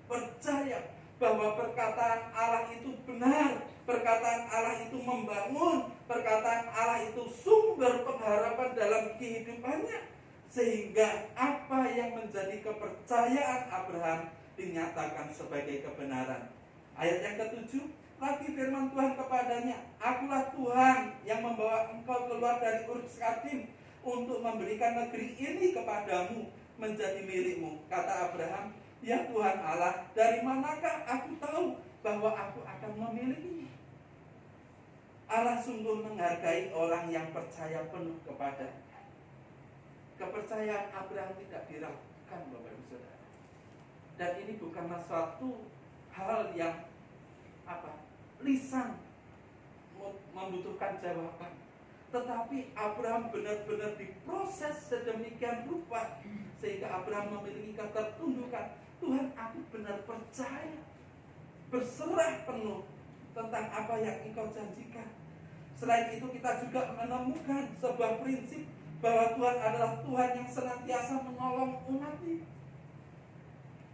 Percaya bahwa perkataan Allah itu benar, perkataan Allah itu membangun, perkataan Allah itu sumber pengharapan dalam kehidupannya. Sehingga apa yang menjadi kepercayaan Abraham dinyatakan sebagai kebenaran. Ayat yang ke-7, lagi firman Tuhan kepadanya, akulah Tuhan yang membawa engkau keluar dari Ur Kasdim untuk memberikan negeri ini kepadamu menjadi milikmu. Kata Abraham, ya Tuhan Allah, dari manakah aku tahu bahwa aku akan memilikinya? Allah sungguh menghargai orang yang percaya penuh kepadanya. Kepercayaan Abraham tidak diragukan, Bapak Ibu Saudara. Dan ini bukanlah suatu hal yang lisan membutuhkan jawaban. Tetapi Abraham benar-benar diproses sedemikian rupa sehingga Abraham memiliki ketertundukan. Tuhan, aku benar percaya, berserah penuh tentang apa yang Engkau janjikan. Selain itu kita juga menemukan sebuah prinsip bahwa Tuhan adalah Tuhan yang senantiasa menolong umat-Nya.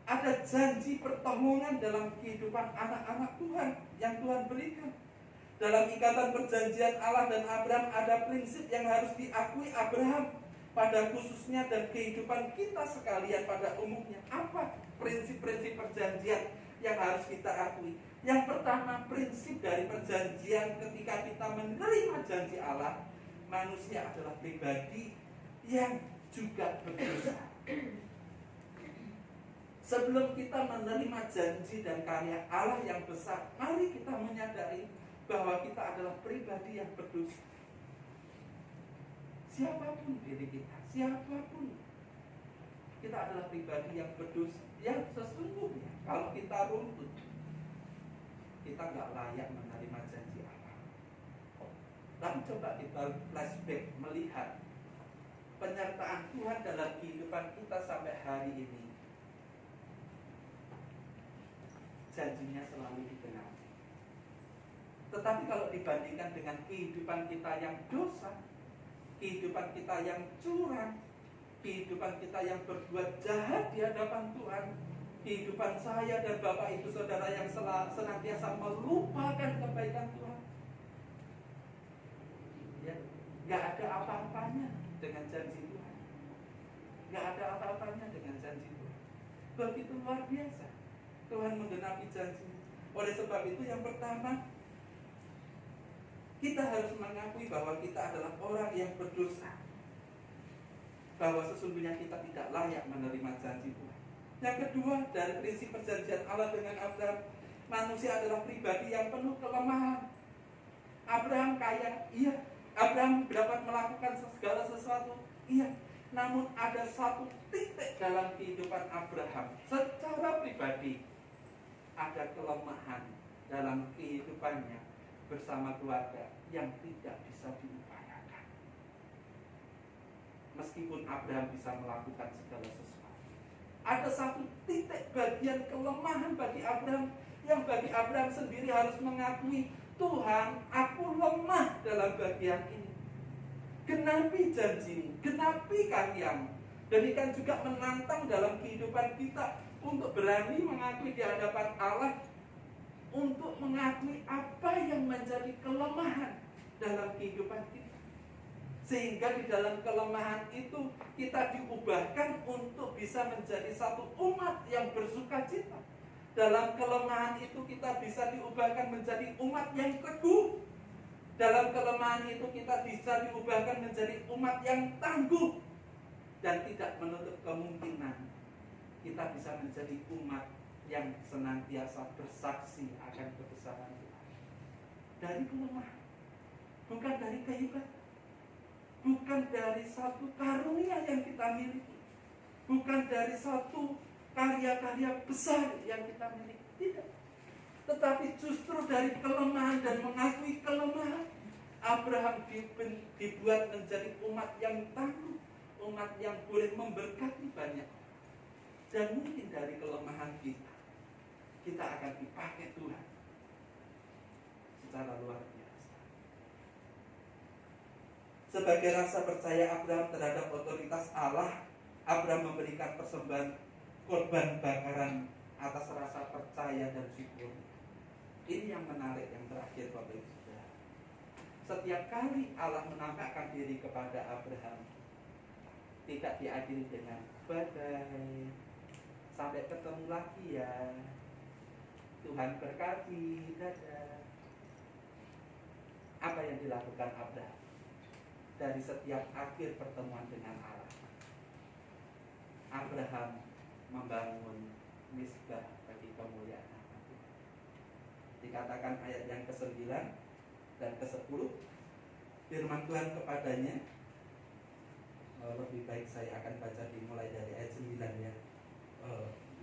Ada janji pertolongan dalam kehidupan anak-anak Tuhan yang Tuhan berikan. Dalam ikatan perjanjian Allah dan Abraham ada prinsip yang harus diakui Abraham pada khususnya dan kehidupan kita sekalian pada umumnya. Apa prinsip-prinsip perjanjian yang harus kita akui? Yang pertama, prinsip dari perjanjian ketika kita menerima janji Allah, manusia adalah pribadi yang juga berdosa. Sebelum kita menerima janji dan karya Allah yang besar, mari kita menyadari bahwa kita adalah pribadi yang berdosa. Siapapun diri kita, siapapun, kita adalah pribadi yang berdosa. Yang sesungguhnya kalau kita runtut, kita nggak layak menerima janji Allah. Dan coba kita flashback melihat penyertaan Tuhan dalam kehidupan kita sampai hari ini. Janjinya selalu digenapi. Tetapi kalau dibandingkan dengan kehidupan kita yang dosa, kehidupan kita yang curang, kehidupan kita yang berbuat jahat di hadapan Tuhan, kehidupan saya dan Bapak Ibu Saudara yang senantiasa melupakan kebaikan Tuhan, ya, gak ada apa-apanya dengan janji Tuhan. Gak ada apa-apanya dengan janji Tuhan. Begitu luar biasa Tuhan menggenapi janji. Oleh sebab itu yang pertama, kita harus mengakui bahwa kita adalah orang yang berdosa, bahwa sesungguhnya kita tidak layak menerima janji Tuhan. Yang kedua, dari prinsip perjanjian Allah dengan Abraham, manusia adalah pribadi yang penuh kelemahan. Abraham kaya, iya. Abraham dapat melakukan segala sesuatu, iya. Namun ada satu titik dalam kehidupan Abraham secara pribadi, ada kelemahan dalam kehidupannya bersama keluarga yang tidak bisa diupayakan. Meskipun Abraham bisa melakukan segala sesuatu, ada satu titik bagian kelemahan bagi Abraham, yang bagi Abraham sendiri harus mengakui, Tuhan, aku lemah dalam bagian ini. Genapi janjimu, genapi karyamu. Demikian juga menantang dalam kehidupan kita untuk berani mengakui di hadapan Allah, untuk mengakui apa yang menjadi kelemahan dalam kehidupan kita. Sehingga di dalam kelemahan itu kita diubahkan untuk bisa menjadi satu umat yang bersukacita. Dalam kelemahan itu kita bisa diubahkan menjadi umat yang teguh. Dalam kelemahan itu kita bisa diubahkan menjadi umat yang tangguh. Dan tidak menutup kemungkinan kita bisa menjadi umat yang senantiasa bersaksi akan kebesaran Tuhan. Dari kelemahan, bukan dari kehebatan, bukan dari satu karunia yang kita miliki, bukan dari satu karya-karya besar yang kita miliki, tidak. Tetapi justru dari kelemahan dan mengakui kelemahan, Abraham dibuat menjadi umat yang tangguh, umat yang boleh memberkati banyak. Dan mungkin dari kelemahan kita akan dipakai Tuhan secara luar biasa. Sebagai rasa percaya Abraham terhadap otoritas Allah, Abraham memberikan persembahan korban bakaran atas rasa percaya dan syukur. Ini yang menarik, yang terakhir Bapak Ibu Saudara. Setiap kali Allah menampakkan diri kepada Abraham, tidak diakhiri dengan badai, sampai ketemu lagi ya, Tuhan berkati, dadah. Apa yang dilakukan Abraham dari setiap akhir pertemuan dengan Allah? Abraham membangun misbah bagi kemuliaan nama Tuhan. Dikatakan ayat yang ke-9 dan ke-10, firman Tuhan kepadanya, lebih baik saya akan baca dimulai dari ayat 9 ya.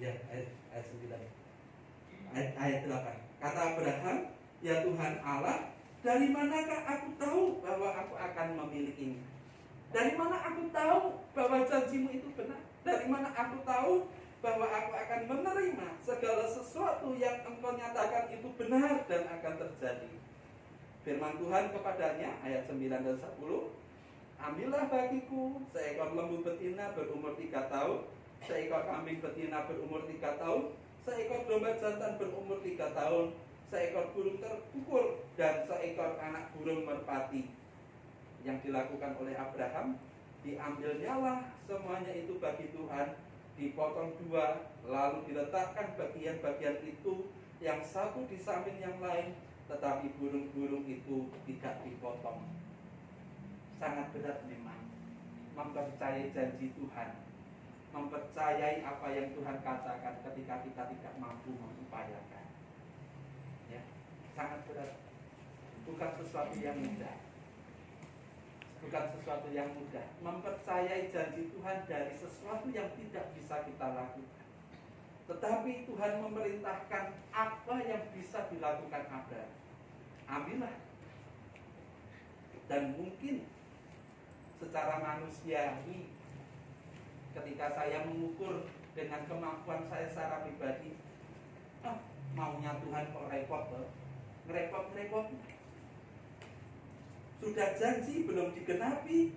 Ayat 9. Ayat 8. Kata Abraham, ya Tuhan Allah, dari manakah aku tahu bahwa aku akan memilikinya? Dari mana aku tahu bahwa janjimu itu benar? Dari mana aku tahu bahwa aku akan menerima segala sesuatu yang engkau nyatakan itu benar dan akan terjadi? Firman Tuhan kepadanya, ayat 9 dan 10, ambillah bagiku seekor lembu betina berumur 3 tahun, seekor kambing betina berumur 3 tahun, seekor domba jantan berumur 3 tahun, seekor burung terkukur, dan seekor anak burung merpati. Yang dilakukan oleh Abraham, diambilnyalah semuanya itu bagi Tuhan, dipotong 2, lalu diletakkan bagian-bagian itu yang satu di samping yang lain, tetapi burung-burung itu tidak dipotong. Sangat berat memang mempercayai janji Tuhan, mempercayai apa yang Tuhan katakan ketika kita tidak mampu mengupayakan. Ya, sangat berat. Bukan sesuatu yang mudah. Bukan sesuatu yang mudah mempercayai janji Tuhan dari sesuatu yang tidak bisa kita lakukan. Tetapi Tuhan memerintahkan apa yang bisa dilakukan Abraham. Ambillah. Dan mungkin secara manusiawi, ketika saya mengukur dengan kemampuan saya secara pribadi, maunya Tuhan kok repot loh, ngerepot-ngerepot. Sudah janji belum digenapi,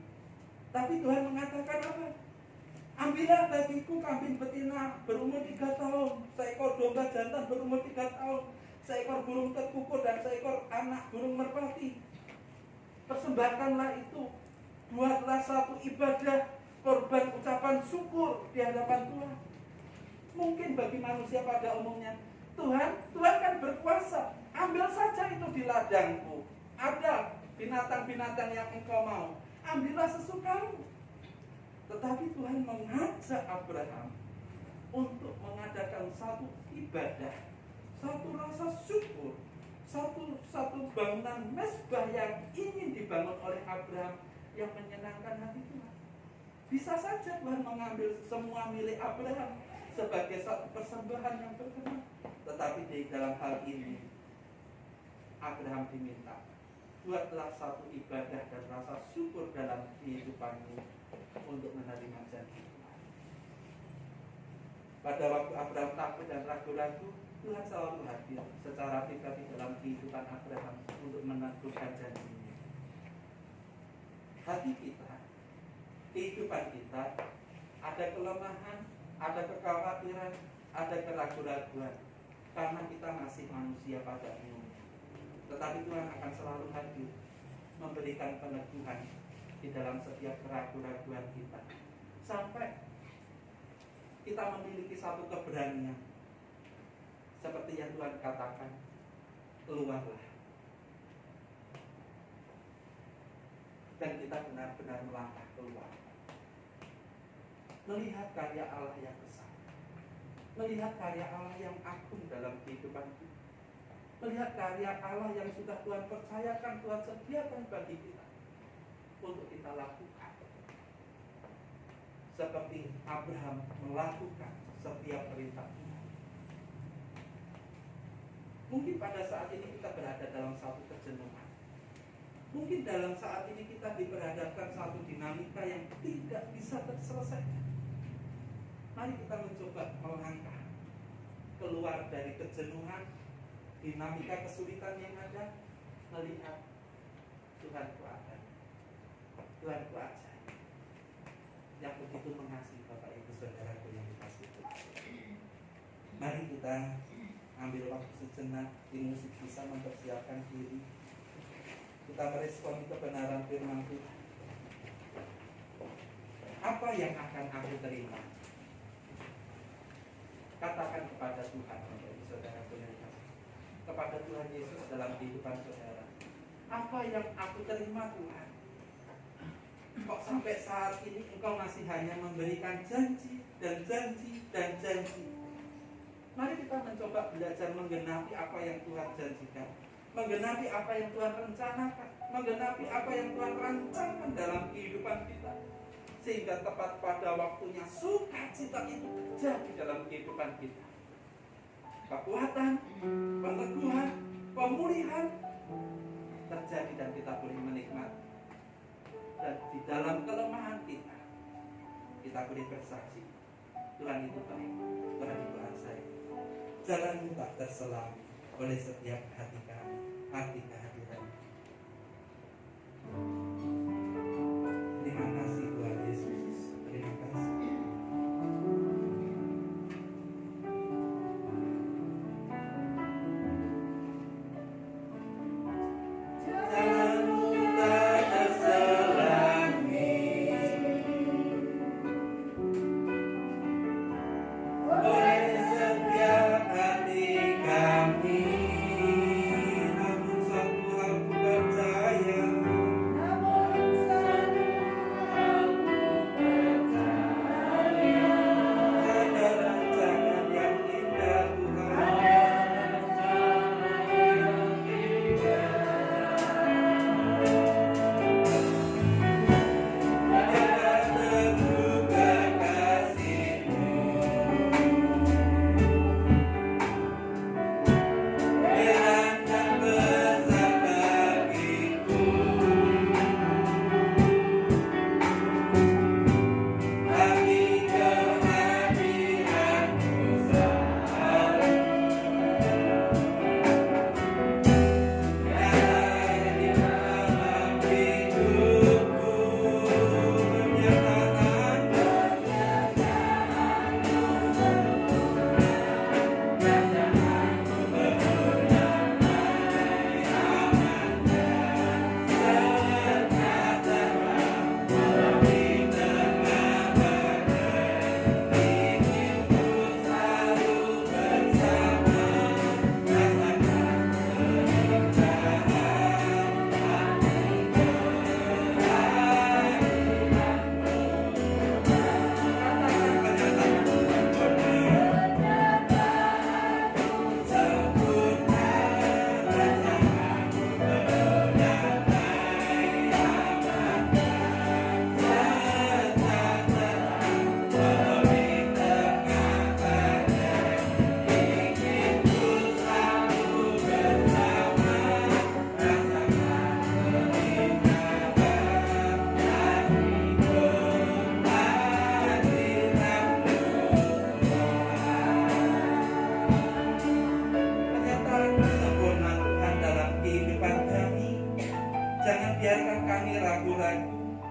tapi Tuhan mengatakan apa? Ambillah bagiku kambing betina berumur 3 tahun, seekor domba jantan berumur 3 tahun, seekor burung terkukur dan seekor anak burung merpati. Persembahkanlah itu, buatlah satu ibadah korban ucapan syukur di hadapan Tuhan. Mungkin bagi manusia pada umumnya, Tuhan kan berkuasa, ambil saja itu di ladangku. Ada binatang-binatang yang engkau mau, ambillah sesukamu. Tetapi Tuhan mengajak Abraham untuk mengadakan satu ibadah, satu rasa syukur, satu bangunan mezbah yang ingin dibangun oleh Abraham yang menyenangkan hati Tuhan. Bisa saja Tuhan mengambil semua milik Abraham sebagai satu persembahan yang berkenan. Tetapi di dalam hal ini Abraham diminta, buatlah satu ibadah dan rasa syukur dalam kehidupanmu untuk menerima janji Tuhan. Pada waktu Abraham takut dan ragu-ragu, Tuhan selalu hadir secara pribadi dalam kehidupan Abraham untuk meneguhkan janjinya. Hati kita, kehidupan kita, ada kelemahan, ada kekhawatiran, ada keraguan-raguan. karena kita masih manusia pada umumnya. Tetapi Tuhan akan selalu hadir, memberikan peneguhan di dalam setiap keraguan-keraguan kita, sampai kita memiliki satu keberanian seperti yang Tuhan katakan, keluarlah. Dan kita benar-benar melangkah keluar, melihat karya Allah yang besar, melihat karya Allah yang agung dalam kehidupan kita, melihat karya Allah yang sudah Tuhan percayakan, Tuhan sediakan bagi kita untuk kita lakukan. Seperti Abraham melakukan setiap perintah Tuhan. Mungkin pada saat ini kita berada dalam satu kejenuhan. Mungkin dalam saat ini kita diperhadapkan satu dinamika yang tidak bisa terselesaikan. Mari kita mencoba melangkah keluar dari kejenuhan, dinamika kesulitan yang ada, melihat Tuhan kuat, Tuhan kuat yang begitu mengasihi Bapak Ibu Saudaraku yang dikasihi Tuhan. Mari kita ambil waktu sejenak, di musik bisa mempersiapkan diri. Kita meresponi kebenaran firman Tuhan. Apa yang akan aku terima? Katakan kepada Tuhan, Bapak Ibu Saudaraku yang dikasihi, kepada Tuhan Yesus dalam kehidupan saudara. Apa yang aku terima Tuhan? Kok sampai saat ini Engkau masih hanya memberikan janji dan janji dan janji? Mari kita mencoba belajar menggenapi apa yang Tuhan janjikan, menggenapi apa yang Tuhan rencanakan, menggenapi apa yang Tuhan rancangkan dalam kehidupan kita, sehingga tepat pada waktunya sukacita itu terjadi dalam kehidupan kita. Kekuatan, peneguhan, pemulihan terjadi dan kita boleh menikmati. Dan di dalam kelemahan kita boleh bersaksi, Tuhan itu baik, Tuhan itu ajaib. Jalanmu tak terselam oleh setiap hati kami, hati kehadiran. Terima kasih Tuhan Yesus, terima kasih.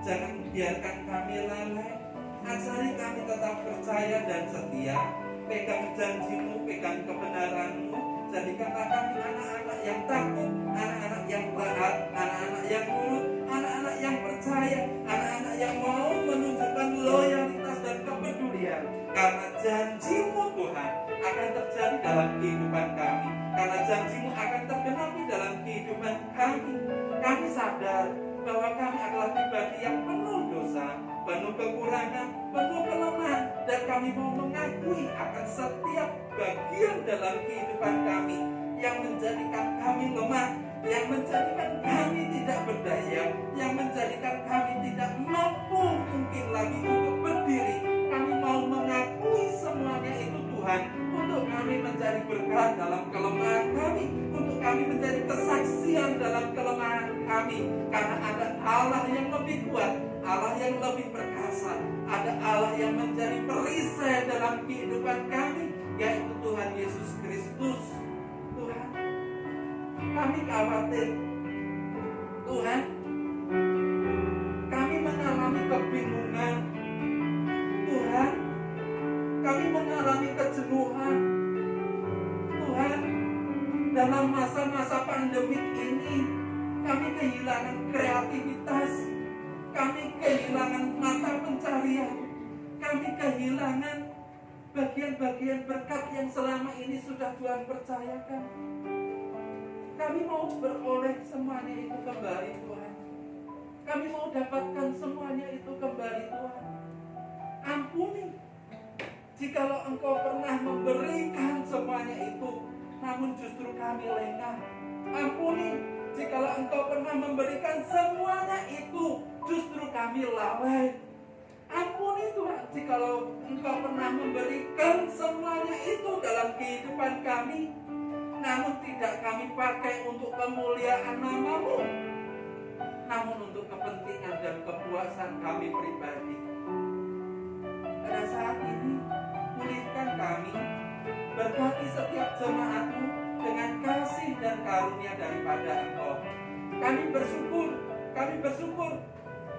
Jangan biarkan kami lalai. Ajari kami tetap percaya dan setia pegang janji-Mu, pegang kebenaran-Mu. Jadikanlah kami anak-anak yang takut, anak-anak yang taat, anak-anak yang nurut, anak-anak yang percaya, anak-anak yang mau menunjukkan loyalitas dan kepedulian. Karena janji-Mu Tuhan akan terjadi dalam kehidupan kami. Karena janji-Mu akan tergenapi dalam kehidupan kami. Kami sadar bahwa kami adalah pribadi yang penuh dosa, penuh kekurangan, penuh kelemahan, dan kami mau mengakui akan setiap bagian dalam kehidupan kami yang menjadikan kami lemah, yang menjadikan kami tidak berdaya, yang menjadikan kami tidak mampu mungkin lagi untuk berdiri. Kami mau mengakui semuanya itu Tuhan, untuk kami mencari berkat dalam kelemahan kami, untuk kami menjadi kesaksian dalam kelemahan kami. Karena ada Allah yang lebih kuat, Allah yang lebih perkasa, ada Allah yang menjadi perisai dalam kehidupan kami, yaitu Tuhan Yesus Kristus. Tuhan, kami khawatir, Tuhan, kami mengalami kebingungan, Tuhan, kami mengalami kejenuhan, Tuhan, dalam masa-masa pandemik ini, kami kehilangan kreativitas, kami kehilangan mata pencarian, kami kehilangan bagian-bagian berkat yang selama ini sudah Tuhan percayakan. Kami mau beroleh semuanya itu kembali Tuhan. Kami mau dapatkan semuanya itu kembali Tuhan. Ampuni jikalau Engkau pernah memberikan semuanya itu, namun justru kami lengah. Ampuni jikalau Engkau pernah memberikan semuanya itu, justru kami lalai. Ampuni Tuhan jikalau Engkau pernah memberikan semuanya itu dalam kehidupan kami, namun tidak kami pakai untuk kemuliaan nama-Mu, namun untuk kepentingan dan kepuasan kami pribadi. Pada saat ini, pulihkan kami, berkati setiap jemaat-Mu dengan kasih dan karunia daripada Engkau. Kami bersyukur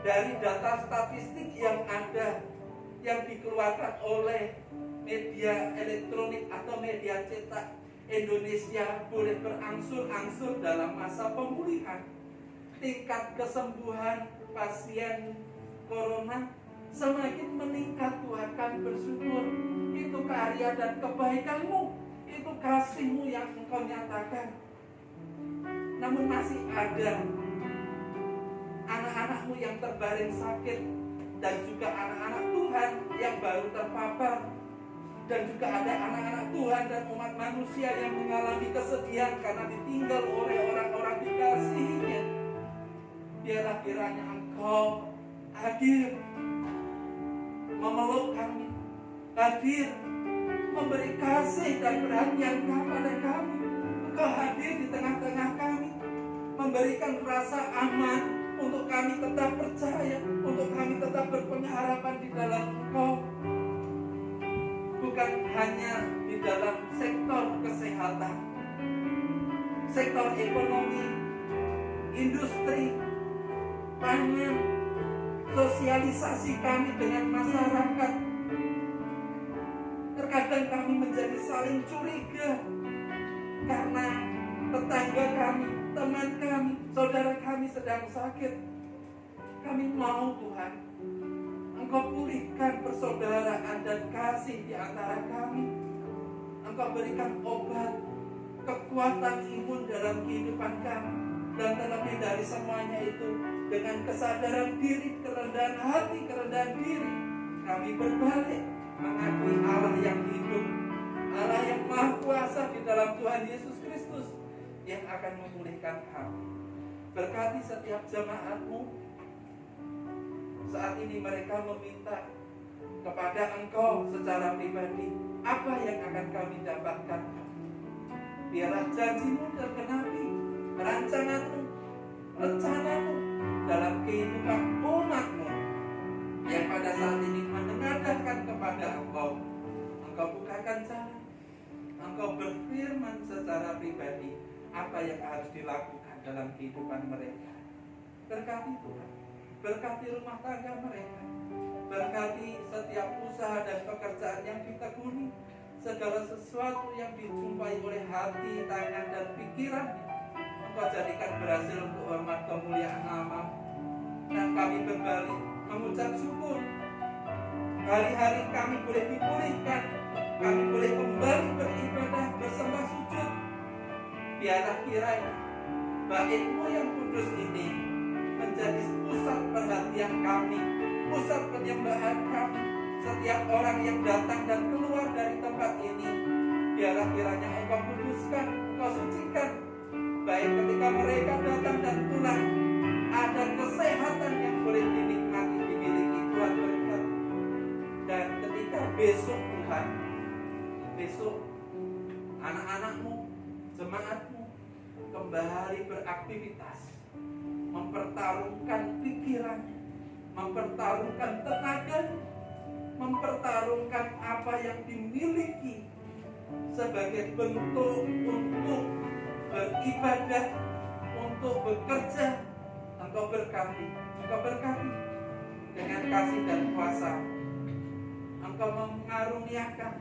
dari data statistik yang ada, yang dikeluarkan oleh media elektronik atau media cetak. Indonesia boleh berangsur-angsur dalam masa pemulihan. Tingkat kesembuhan pasien corona semakin meningkat. Tuhan, kami bersyukur. Itu karya dan kebaikan-Mu, itu kasih-Mu yang Engkau nyatakan. Namun masih ada anak-anak-Mu yang terbaring sakit, dan juga anak-anak Tuhan yang baru terpapar, dan juga ada anak-anak Tuhan dan umat manusia yang mengalami kesedihan karena ditinggal oleh orang-orang dikasihinya. Biarlah kiranya Engkau hadir memeluk kami, hadir memberi kasih dan perhatian kepada kami. Engkau hadir di tengah-tengah kami, memberikan rasa aman untuk kami tetap percaya, untuk kami tetap berpengharapan di dalam Engkau. Bukan hanya di dalam sektor kesehatan, sektor ekonomi, industri, pangan, sosialisasi kami dengan masyarakat. Terkadang kami menjadi saling curiga karena tetangga kami, teman kami, saudara kami sedang sakit. Kami mau Tuhan, Engkau pulihkan persaudaraan dan kasih di antara kami. Engkau berikan obat, kekuatan imun dalam kehidupan kami. Dan terlebih dari semuanya itu, dengan kesadaran diri, kerendahan hati, kerendahan diri, kami berbalik mengakui Allah yang hidup, Allah yang maha kuasa di dalam Tuhan Yesus Kristus yang akan memulihkan kami. Berkati setiap jemaat-Mu. Saat ini mereka meminta kepada Engkau secara pribadi, apa yang akan kami dapatkan? Biarlah janji-Mu tergenapi, rancangan-Mu, rencana-Mu dalam kehidupan umat-Mu yang pada saat ini menengadahkan kepada Engkau. Engkau bukakan jalan, Engkau berfirman secara pribadi apa yang harus dilakukan dalam kehidupan mereka. Berkati Tuhan, berkati rumah tangga mereka, berkati setiap usaha dan pekerjaan yang ditekuni, segala sesuatu yang dijumpai oleh hati, tangan, dan pikirannya, Engkau jadikan berhasil untuk hormat kemuliaan nama. Dan kami berbalik mengucap syukur. Hari-hari kami boleh dipulihkan, kami boleh kembali beribadah, bersembah sujud. Biarlah kiranya bait-Mu yang kudus ini menjadi pusat perhatian kami, pusat penyembahan kami. Setiap orang yang datang dan keluar dari tempat ini, biarlah kiranya Engkau kuduskan, Engkau sucikan. Baik ketika mereka datang dan pulang, ada kesehatan yang boleh dinikmati, dimiliki Tuhan berkat. Dan ketika besok Tuhan, besok anak-anak-Mu, jemaat-Mu kembali beraktivitas, mempertarungkan pikirannya, mempertarungkan tenaganya, mempertarungkan apa yang dimiliki sebagai bentuk untuk beribadah, untuk bekerja. Engkau berkati dengan kasih dan kuasa. Engkau mengaruniakan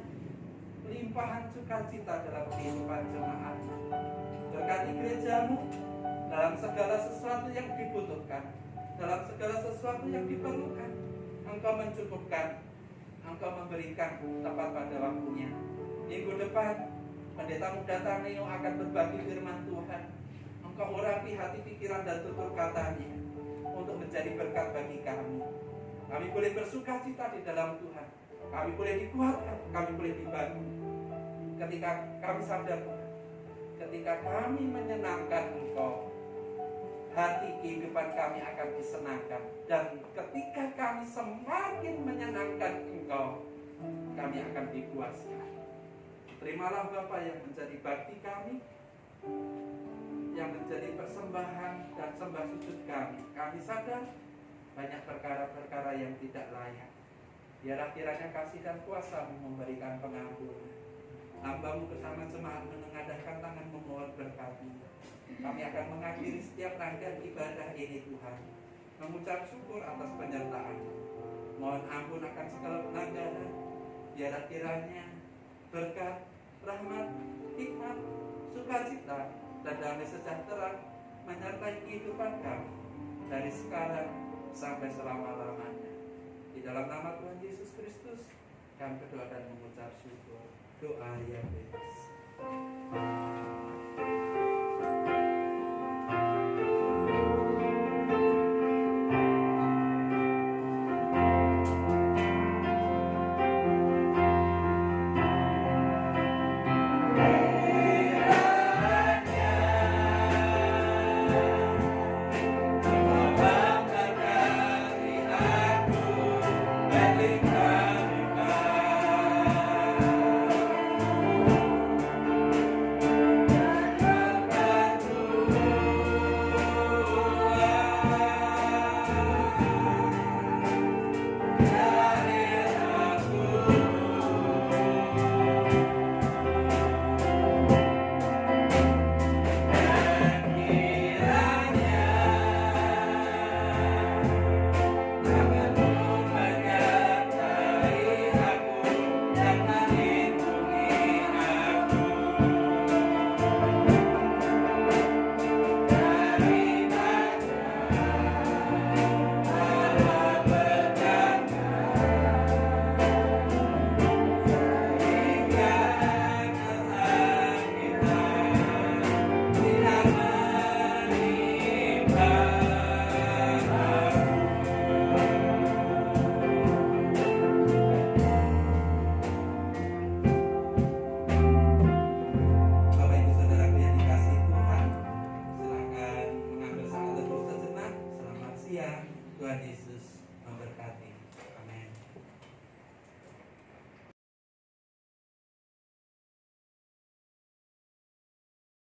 limpahan sukacita dalam kehidupan jemaat. Berkati gereja-Mu dalam segala sesuatu yang dibutuhkan, dalam segala sesuatu yang diperlukan. Engkau mencukupkan, Engkau memberikan tepat pada waktunya. Minggu depan pendeta muda Taneo akan berbagi firman Tuhan. Engkau urapi hati, pikiran, dan tutur katanya untuk menjadi berkat bagi kami. Kami boleh bersukacita di dalam Tuhan, kami boleh dikuatkan, kami boleh dibangun. Ketika kami sadar, ketika kami menyenangkan Engkau, hati kehidupan kami akan disenangkan. Dan ketika kami semakin menyenangkan Engkau, kami akan dipuaskan. Terimalah Bapa yang menjadi bakti kami, yang menjadi persembahan dan sembah sujud kami. Kami sadar banyak perkara-perkara yang tidak layak. Biarlah kiranya kasih dan kuasa-Mu memberikan pengampunan. Hamba-Mu bersama jemaat menengadahkan tangan memohon berkat-Mu. Kami akan mengakhiri setiap rangkaian ibadah ini Tuhan, mengucap syukur atas penyertaan-Mu. Mohon ampun akan segala pelanggaran. Biarlah kiranya berkat, rahmat, hikmat, sukacita, dan damai sejahtera menyertai kehidupan kami dari sekarang sampai selama-lamanya. Di dalam nama Tuhan Yesus Kristus kami berdoa dan mengucap syukur. Doa yang bebas.